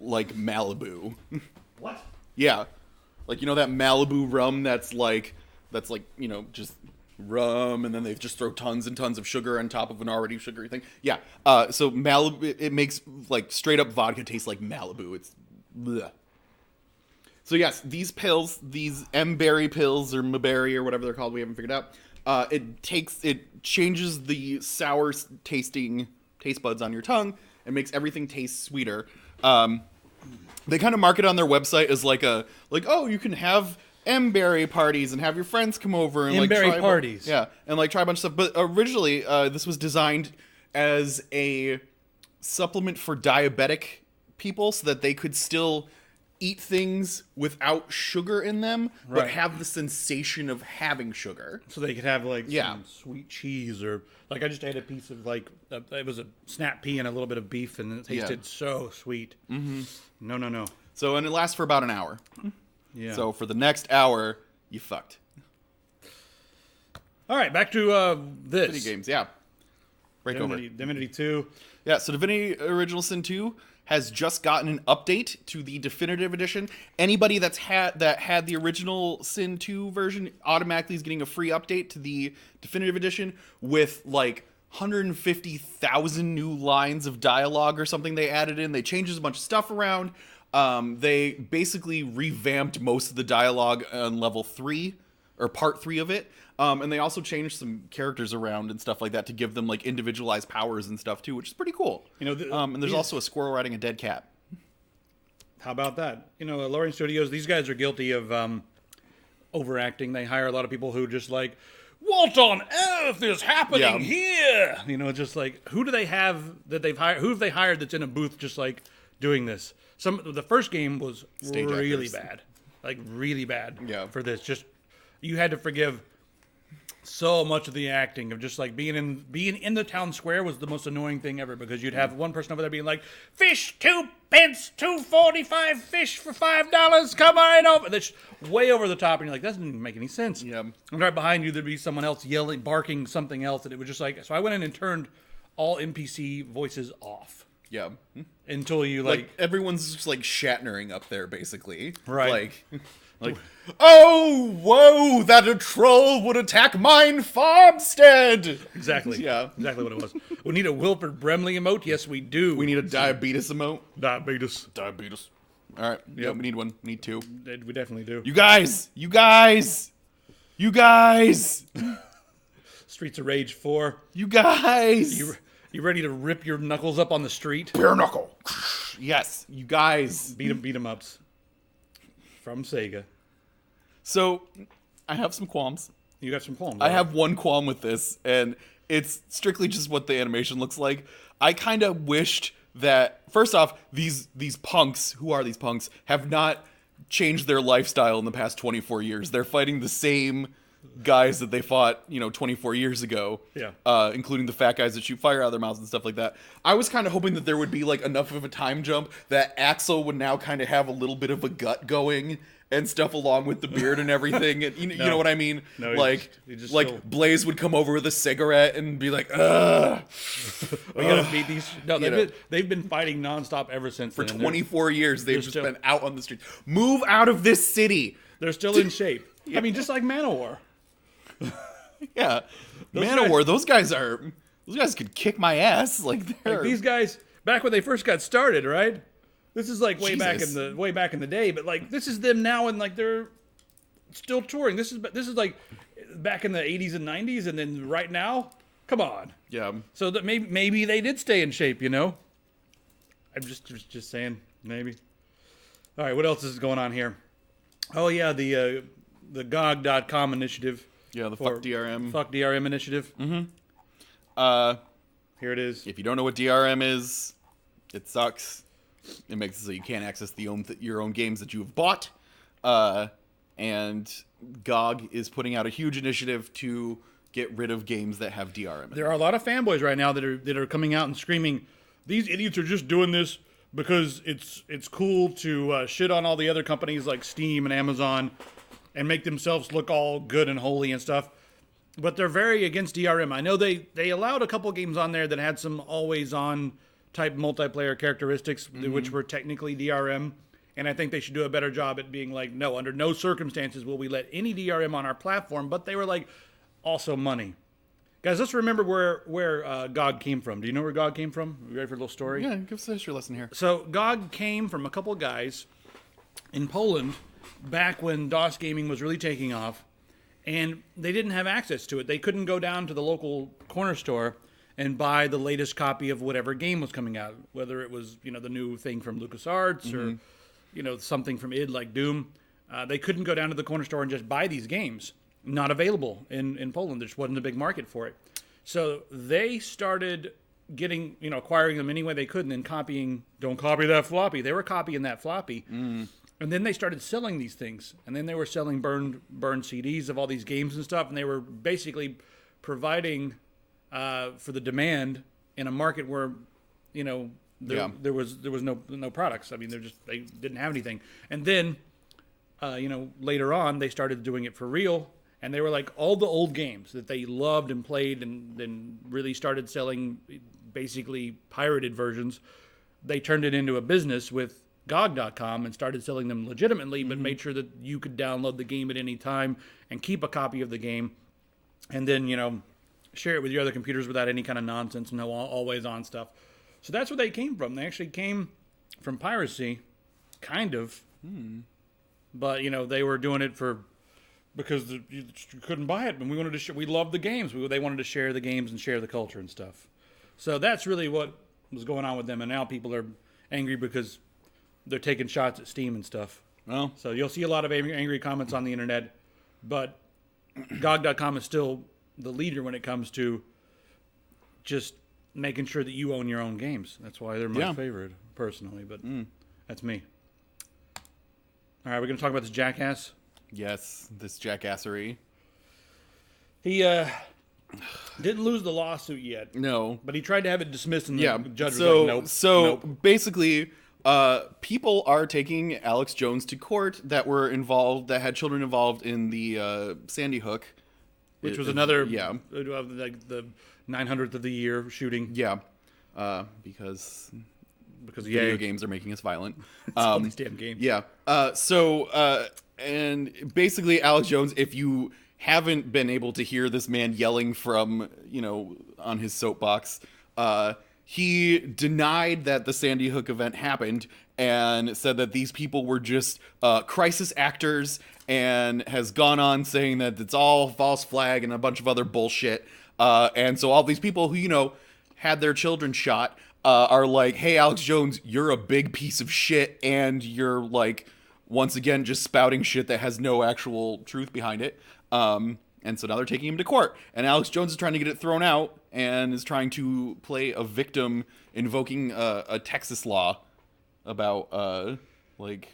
Malibu. What? Yeah, like that Malibu rum that's like just rum, and then they just throw tons and tons of sugar on top of an already sugary thing. Yeah, so Malibu, it makes like straight up vodka taste like Malibu. It's bleh. So yes, these pills, these Embry Pills or Maberry or whatever they're called, we haven't figured out. It changes the sour tasting taste buds on your tongue and makes everything taste sweeter. They kind of market on their website as oh, you can have Embry parties and have your friends come over and Embry try parties. Yeah, and try a bunch of stuff. But originally, this was designed as a supplement for diabetic people so that they could still eat things without sugar in them, but Right. have the sensation of having sugar. So they could have Yeah. some sweet cheese or... Like I just ate a piece of it was a snap pea and a little bit of beef and it tasted so sweet. Mm-hmm. No. So, and it lasts for about an hour. Yeah. So for the next hour, you fucked. All right, back to this. Video games, yeah. Break over. Divinity 2. Yeah, so Divinity Original Sin 2 has just gotten an update to the definitive edition. Anybody that had the original Sin 2 version automatically is getting a free update to the definitive edition with 150,000 new lines of dialogue or something they added in. They changed a bunch of stuff around. They basically revamped most of the dialogue on level 3 or part 3 of it. And they also changed some characters around and stuff like that to give them individualized powers and stuff too, which is pretty cool. And there's also a squirrel riding a dead cat. How about that? Lorraine Studios, these guys are guilty of overacting. They hire a lot of people who just what on earth is happening here? Just who do they have that they've hired? Who have they hired that's in a booth just doing this? The first game was Stage really actors. bad, really bad. Yeah. For this, just you had to forgive so much of the acting of just being in the town square was the most annoying thing ever because you'd have one person over there being like, fish 2 pence, 2.45 fish for $5, come on over. And that's way over the top, and you're like, that doesn't even make any sense. Yeah. And right behind you there'd be someone else yelling, barking something else, and it was just so I went in and turned all NPC voices off. Yeah. Until you everyone's just Shatnering up there basically. Right. Oh, whoa, that a troll would attack mine farmstead. Exactly. Yeah. Exactly what it was. We need a Wilford Brimley emote. Yes, we do. We need a diabetes emote. diabetes. Diabetes. All right. Yeah, we need one. We need 2. We definitely do. You guys. Streets of Rage 4. You guys. You ready to rip your knuckles up on the street? Bare knuckle. Yes, you guys. Beat 'em ups from Sega. So, I have some qualms. You got some qualms. I have one qualm with this, and it's strictly just what the animation looks like. I kind of wished that, first off, these punks, who are these punks, have not changed their lifestyle in the past 24 years. They're fighting the same guys that they fought, 24 years ago. Yeah. Including the fat guys that shoot fire out of their mouths and stuff like that. I was kind of hoping that there would be like enough of a time jump that Axel would now kind of have a little bit of a gut going and stuff along with the beard and everything. And, you know what I mean? No, he just like still... Blaze would come over with a cigarette and be like, ugh. We gotta beat these. No, they've been fighting nonstop ever since. For 24 years, they've just still... been out on the streets. Move out of this city. They're still in shape. I mean, just like Manowar. Yeah. Manowar, those guys could kick my ass. Like these guys, back when they first got started, right? This is like way Jesus. back in the day, but like this is them now, and like they're still touring. This is like back in the 80s and 90s, and then right now, come on. Yeah. So that maybe they did stay in shape, I'm just saying, maybe. All right, what else is going on here? Oh yeah, the GOG.com initiative. Yeah, the Fuck DRM. Fuck DRM initiative. Mm-hmm. Here it is. If you don't know what DRM is, it sucks. It makes it so you can't access your own games that you have bought. And GOG is putting out a huge initiative to get rid of games that have DRM. There are a lot of fanboys right now that are coming out and screaming, "These idiots are just doing this because it's cool to shit on all the other companies like Steam and Amazon and make themselves look all good and holy and stuff." But they're very against DRM. I know they allowed a couple games on there that had some always-on type multiplayer characteristics, which were technically DRM. And I think they should do a better job at being like, no, under no circumstances will we let any DRM on our platform. But they were like, also money. Guys, let's remember where GOG came from. Do you know where GOG came from? You ready for a little story? Yeah, give us a history lesson here. So GOG came from a couple of guys in Poland back when DOS gaming was really taking off. And they didn't have access to it. They couldn't go down to the local corner store and buy the latest copy of whatever game was coming out, whether it was, the new thing from LucasArts or, something from id like Doom. They couldn't go down to the corner store and just buy these games. Not available in Poland. There just wasn't a big market for it. So they started getting, acquiring them any way they could and then copying, don't copy that floppy. They were copying that floppy. And then they started selling these things. And then they were selling burned CDs of all these games and stuff. And they were basically providing for the demand in a market where, there was no products. I mean, they didn't have anything. And then, later on, they started doing it for real. And they were like all the old games that they loved and played and then really started selling basically pirated versions. They turned it into a business with GOG.com and started selling them legitimately, but made sure that you could download the game at any time and keep a copy of the game. And then, share it with your other computers without any kind of nonsense and no always-on stuff. So that's where they came from. They actually came from piracy, kind of. But, they were doing it because you couldn't buy it, and we wanted to we loved the games. They wanted to share the games and share the culture and stuff. So that's really what was going on with them, and now people are angry because they're taking shots at Steam and stuff. Well, so you'll see a lot of angry comments on the internet, but GOG.com is still the leader when it comes to just making sure that you own your own games. That's why they're my favorite, personally, but that's me. All right, we're going to talk about this jackass. Yes, this jackassery. He didn't lose the lawsuit yet. No. But he tried to have it dismissed, and the judge was like, nope. So basically, people are taking Alex Jones to court that had children involved in the Sandy Hook. Which was another, like the 900th of the year shooting. Yeah, because video games are making us violent. All these damn games. Yeah. And basically, Alex Jones, if you haven't been able to hear this man yelling from, on his soapbox, he denied that the Sandy Hook event happened and said that these people were just crisis actors, and has gone on saying that it's all false flag and a bunch of other bullshit. And so all these people who, had their children shot are like, hey, Alex Jones, you're a big piece of shit, and you're like, once again, just spouting shit that has no actual truth behind it. And so now they're taking him to court. And Alex Jones is trying to get it thrown out and is trying to play a victim, invoking a Texas law about, I forget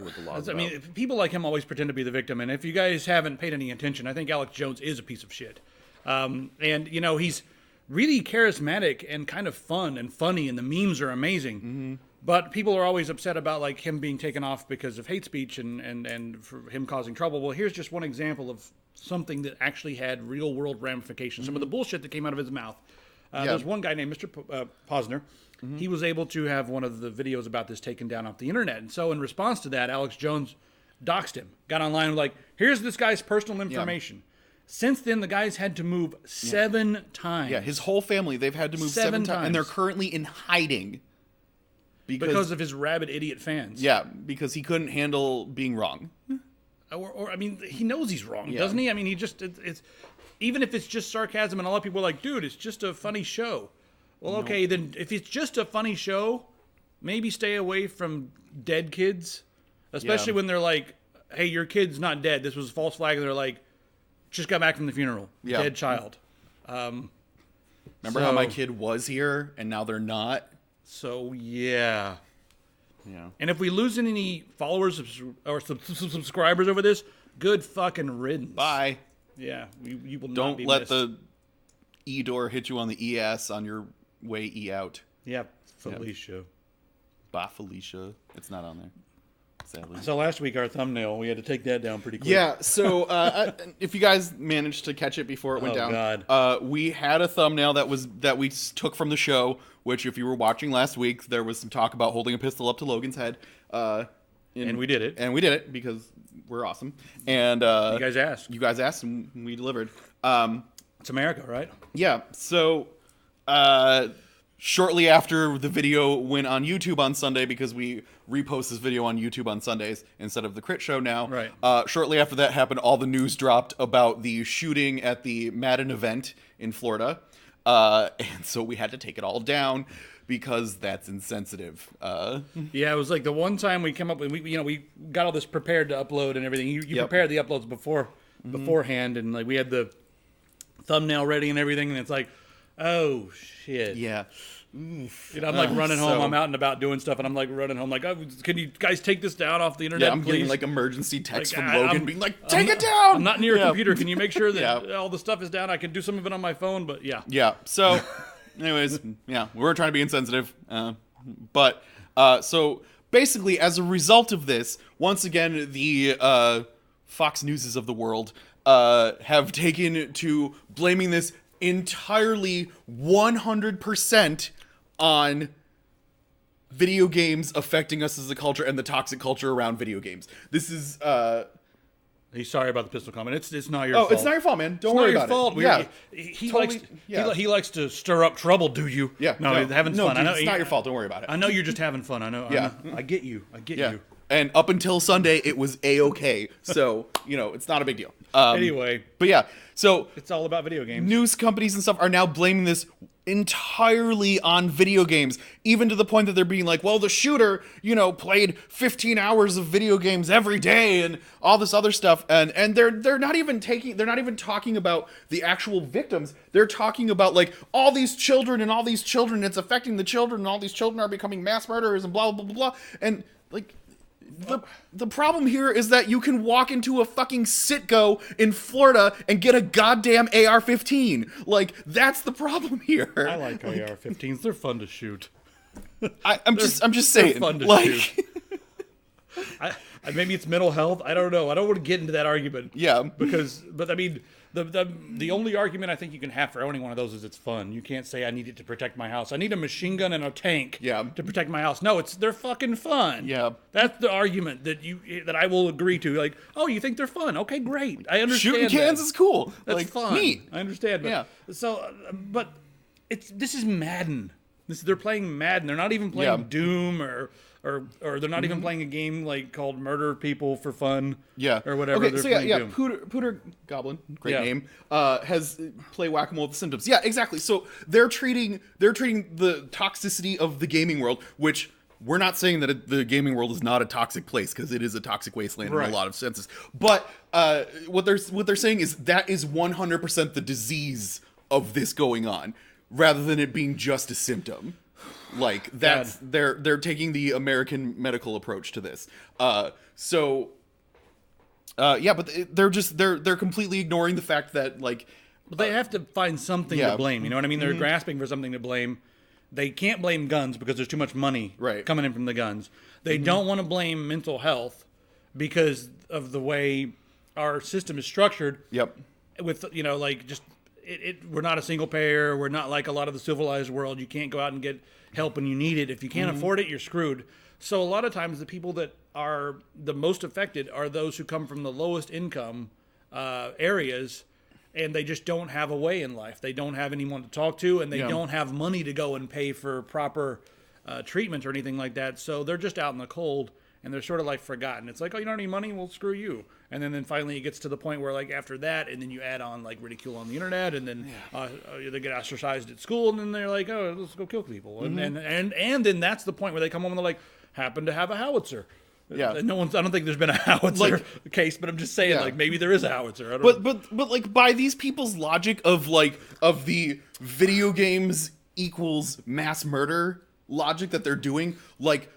what the law is about. I mean, people like him always pretend to be the victim. And if you guys haven't paid any attention, I think Alex Jones is a piece of shit. And, he's really charismatic and kind of fun and funny, and the memes are amazing. Mm-hmm. But people are always upset about like him being taken off because of hate speech and for him causing trouble. Well, here's just one example of something that actually had real world ramifications. Some of the bullshit that came out of his mouth. There's one guy named Mr. Posner. Mm-hmm. He was able to have one of the videos about this taken down off the internet. And so in response to that, Alex Jones doxed him. Got online and was like, here's this guy's personal information. Yeah. Since then, the guy's had to move 7 times. Yeah, his whole family, they've had to move 7 times. And they're currently in hiding. Because of his rabid idiot fans. Yeah, because he couldn't handle being wrong. Or he knows he's wrong, doesn't he? I mean, it's even if it's just sarcasm, and a lot of people are like, dude, it's just a funny show. Well, okay, then if it's just a funny show, maybe stay away from dead kids, especially when they're like, hey, your kid's not dead. This was a false flag. And they're like, just got back from the funeral. Yeah. Dead child. Remember how my kid was here and now they're not? So, yeah. And if we lose any followers or subscribers over this, good fucking riddance. Bye. Yeah, you will Don't not be let missed. the E-door hit you on the ES on your way E-out. Yeah, Felicia. Bye, Felicia. It's not on there, sadly. So last week, our thumbnail, we had to take that down pretty quick. Yeah, so if you guys managed to catch it before it went down, we had a thumbnail that we took from the show, which if you were watching last week, there was some talk about holding a pistol up to Logan's head. And we did it. And we did it because we're awesome. And you guys asked. You guys asked and we delivered. It's America, right? Yeah, so shortly after the video went on YouTube on Sunday, because we repost this video on YouTube on Sundays instead of the Crit Show now. Right. Shortly after that happened, all the news dropped about the shooting at the Madden event in Florida. And so we had to take it all down because that's insensitive. Yeah, it was like the one time we came up with, we got all this prepared to upload and everything. You prepared the uploads beforehand, and like we had the thumbnail ready and everything, and it's like, oh shit. Yeah. I'm like running home. I'm out and about doing stuff, and I'm like running home, like, oh, can you guys take this down off the internet? Yeah, I'm please? getting like emergency text from Logan being like, take it down. I'm not near a computer. Can you make sure that all the stuff is down? I can do some of it on my phone, but yeah. Yeah. So, anyways, we were trying to be insensitive, but so basically, as a result of this, once again, the Fox Newses of the world have taken to blaming this entirely 100% on video games affecting us as a culture and the toxic culture around video games. This is He's sorry about the pistol comment. It's not your fault. Oh, it's not your fault, man. Don't worry about it. Yeah. He likes to stir up trouble, do you? Yeah. No, he's having fun. Dude, I know it's not your fault. Don't worry about it. I know you're just having fun. I know. Yeah. I get you. You. And up until Sunday, it was A-okay. So, it's not a big deal. Anyway. But yeah, so it's all about video games. News companies and stuff are now blaming this entirely on video games, even to the point that they're being like, well, the shooter, played 15 hours of video games every day and all this other stuff. And they're not even talking about the actual victims. They're talking about like all these children, it's affecting the children, and all these children are becoming mass murderers and blah, blah, blah, blah. And like, the problem here is that you can walk into a fucking Citgo in Florida and get a goddamn AR-15. Like, that's the problem here. I like AR-15s. They're fun to shoot. I'm just saying. They're fun to shoot. Maybe it's mental health. I don't know. I don't want to get into that argument. Yeah. But I mean, the only argument I think you can have for owning one of those is it's fun. You can't say I need it to protect my house. I need a machine gun and a tank to protect my house. No, they're fucking fun. Yeah. That's the argument that I will agree to. Like, oh, you think they're fun? Okay, great. I understand. Shooting cans is cool. That's like, fun. Neat. I understand. But, yeah. So, but this is Madden. They're playing Madden. They're not even playing Doom or they're not even playing a game like called Murder People for fun. Yeah. Or whatever. Okay, They're playing Doom. Pooter Goblin, great name, has play whack-a-mole with the symptoms. Yeah, exactly. So they're treating the toxicity of the gaming world, which we're not saying that the gaming world is not a toxic place, because it is a toxic wasteland in a lot of senses. But what they're saying is that is 100% the disease of this going on, rather than it being just a symptom. Like that's they're taking the American medical approach to this. But they're completely ignoring the fact that like. But they have to find something to blame. You know what I mean? They're grasping for something to blame. They can't blame guns because there's too much money coming in from the guns. They don't want to blame mental health because of the way our system is structured. Yep. With we're not a single payer. We're not like a lot of the civilized world. You can't go out and get help when you need it. If you can't afford it, you're screwed. So a lot of times the people that are the most affected are those who come from the lowest income areas, and they just don't have a way in life. They don't have anyone to talk to, and they don't have money to go and pay for proper treatment or anything like that. So they're just out in the cold, and they're sort of like forgotten. It's like, oh, you don't have any money? Well, screw you. And then finally it gets to the point where, like, after that, and then you add on, like, ridicule on the internet, and then they get ostracized at school, and then they're like, oh, let's go kill people. And then that's the point where they come home and they're like, happen to have a howitzer. Yeah, I don't think there's been a howitzer case, but I'm just saying, like, maybe there is a howitzer. I don't know. But like, by these people's logic of the video games equals mass murder logic that they're doing, like,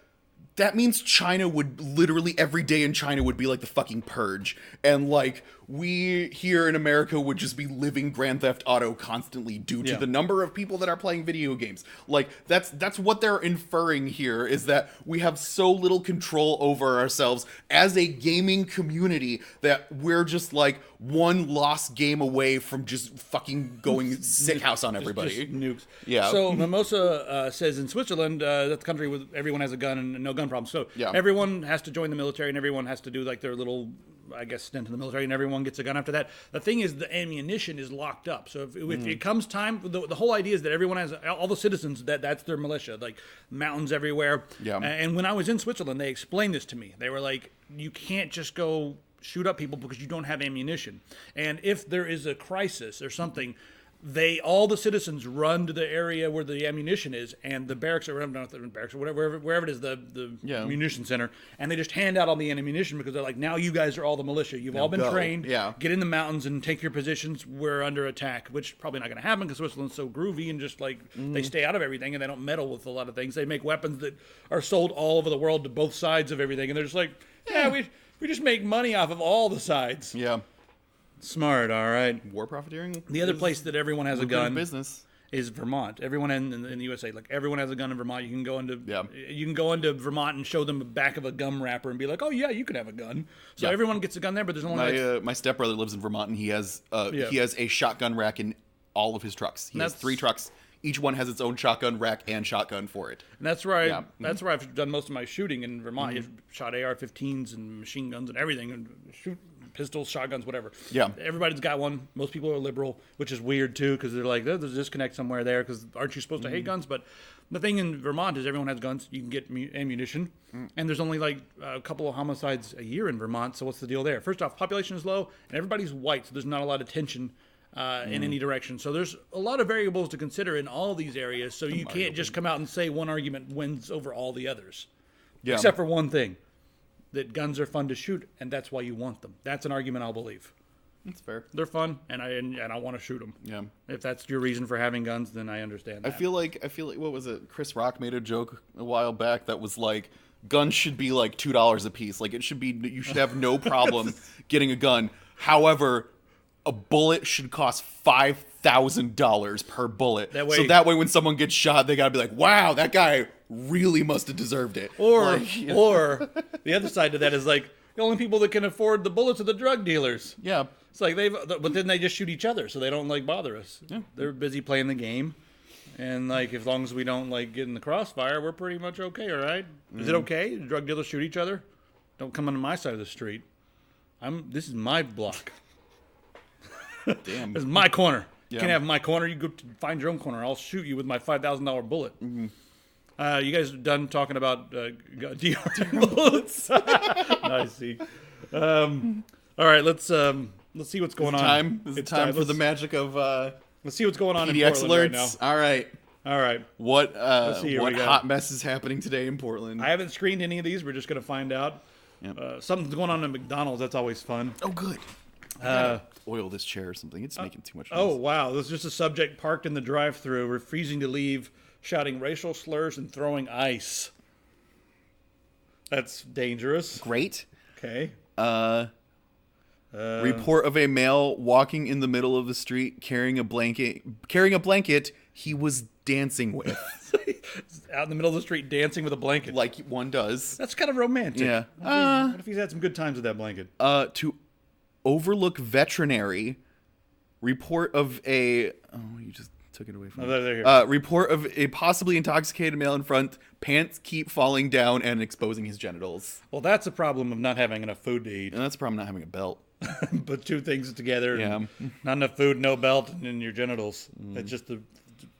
that means China would literally every day in China would be like the fucking purge, and like we here in America would just be living Grand Theft Auto constantly due to the number of people that are playing video games. Like that's what they're inferring here, is that we have so little control over ourselves as a gaming community that we're just like one lost game away from just fucking going sick house on everybody. Just nukes. Yeah. So Mimosa says in Switzerland, that's the country with everyone has a gun and no gun problems. So everyone has to join the military, and everyone has to do like their little, I guess, stint in the military, and everyone gets a gun after that. The thing is, the ammunition is locked up. So if it comes time, the whole idea is that everyone has, all the citizens, that's their militia, like mountains everywhere. Yeah. And when I was in Switzerland, they explained this to me. They were like, you can't just go shoot up people because you don't have ammunition. And if there is a crisis or something, all the citizens run to the area where the ammunition is, and the barracks or wherever it is, the munition center, and they just hand out all the ammunition because they're like, now you guys are all the militia. You've all been trained. Yeah. Get in the mountains and take your positions. We're under attack, which probably not going to happen because Switzerland's so groovy and just like they stay out of everything and they don't meddle with a lot of things. They make weapons that are sold all over the world to both sides of everything, and they're just like, we just make money off of all the sides. Yeah. Smart, all right. War profiteering. The other place that everyone has a gun business is Vermont. Everyone in the USA, like everyone has a gun in Vermont. You can go into Vermont and show them the back of a gum wrapper and be like, oh yeah, you can have a gun. So everyone gets a gun there, but there's only my stepbrother lives in Vermont, and he has a shotgun rack in all of his trucks. He has 3 trucks. Each one has its own shotgun rack and shotgun for it. And that's where that's where I've done most of my shooting in Vermont. I've shot AR-15s and machine guns and everything, and shoot pistols, shotguns, whatever. Yeah. Everybody's got one. Most people are liberal, which is weird too, because they're like, there's a disconnect somewhere there, because aren't you supposed to hate guns? But the thing in Vermont is everyone has guns. You can get ammunition, and there's only like a couple of homicides a year in Vermont. So what's the deal there? First off, population is low, and everybody's white, so there's not a lot of tension in any direction. So there's a lot of variables to consider in all these areas. So you can't just come out and say one argument wins over all the others. Yeah. Except for one thing, that guns are fun to shoot, and that's why you want them. That's an argument I'll believe. That's fair. They're fun, and I want to shoot them. Yeah. If that's your reason for having guns, then I understand that. I feel like what was it? Chris Rock made a joke a while back that was like, guns should be like $2 a piece. Like you should have no problem getting a gun. However, a bullet should cost $5,000 per bullet. So that way when someone gets shot, they gotta be like, wow, that guy really must have deserved it. Or the other side to that is like, the only people that can afford the bullets are the drug dealers. Yeah. It's like but then they just shoot each other, so they don't like bother us. Yeah. They're busy playing the game. And like, as long as we don't like get in the crossfire, we're pretty much okay, all right? Is it okay? Do drug dealers shoot each other? Don't come onto my side of the street. This is my block. Damn. This is my corner. You can't have my corner. You go to find your own corner. I'll shoot you with my $5,000 bullet. You guys done talking about DR bullets? I see. All right, let's see what's going on. It's time for the magic of let's see what's going on in PDX Portland right alerts. now. All right. What see, what hot mess is happening today in Portland? I haven't screened any of these. We're just going to find out. Yep. Something's going on at McDonald's. That's always fun. Oh, good. Oil this chair or something. It's making too much noise. Oh, wow. There's just a subject parked in the drive-thru, refusing to leave, shouting racial slurs and throwing ice. That's dangerous. Great. Okay. Report of a male walking in the middle of the street carrying a blanket he was dancing with. Out in the middle of the street dancing with a blanket. Like one does. That's kind of romantic. Yeah. What if he's had some good times with that blanket? To overlook veterinary. Report of a... Oh, you just took it away from me. They're here. Report of a possibly intoxicated male in front. Pants keep falling down and exposing his genitals. Well, that's a problem of not having enough food to eat. And that's probably not having a belt. Put two things together. Yeah. Not enough food, no belt, and then your genitals. It's just the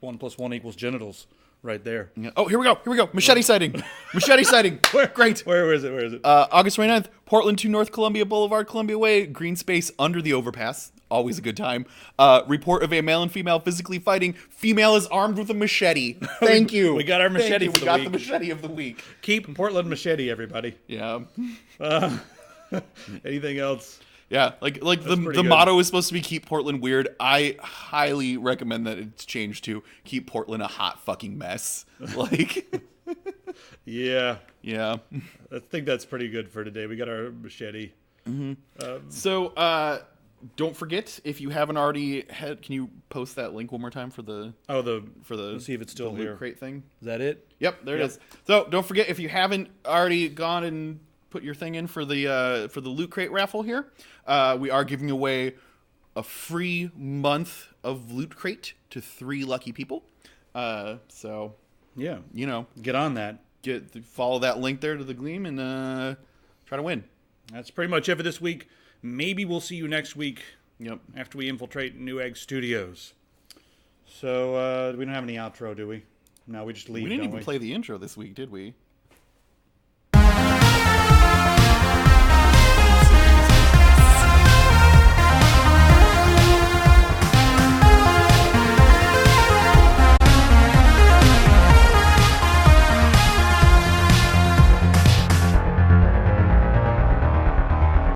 1 + 1 = genitals right there. Yeah. Oh, here we go. Machete sighting. Machete sighting. Great. Where is it? August 29th, Portland to North Columbia Boulevard, Columbia Way, green space under the overpass. Always a good time. Report of a male and female physically fighting. Female is armed with a machete. Thank you. We got our machete for the We got week. the machete of the week. Keep Portland machete, everybody. Yeah. Anything else? Yeah, like the good. motto is supposed to be keep Portland weird. I highly recommend that it's changed to keep Portland a hot fucking mess. Like, Yeah. yeah. I think that's pretty good for today. We got our machete. So, don't forget, if you haven't already had, can you post that link one more time for the Let's see if it's still the here. Loot Crate thing? Is that it? Yep, there it Yep. is. So don't forget, if you haven't already gone and put your thing in for the Loot Crate raffle here, we are giving away a free month of Loot Crate to 3 lucky people. So Yeah. you know, Get on that. follow that link there to the Gleam and try to win. That's pretty much it for this week. Maybe we'll see you next week. Yep. After we infiltrate Newegg Studios. So we don't have any outro, do we? No, we just leave. We didn't don't even play the intro this week, did we?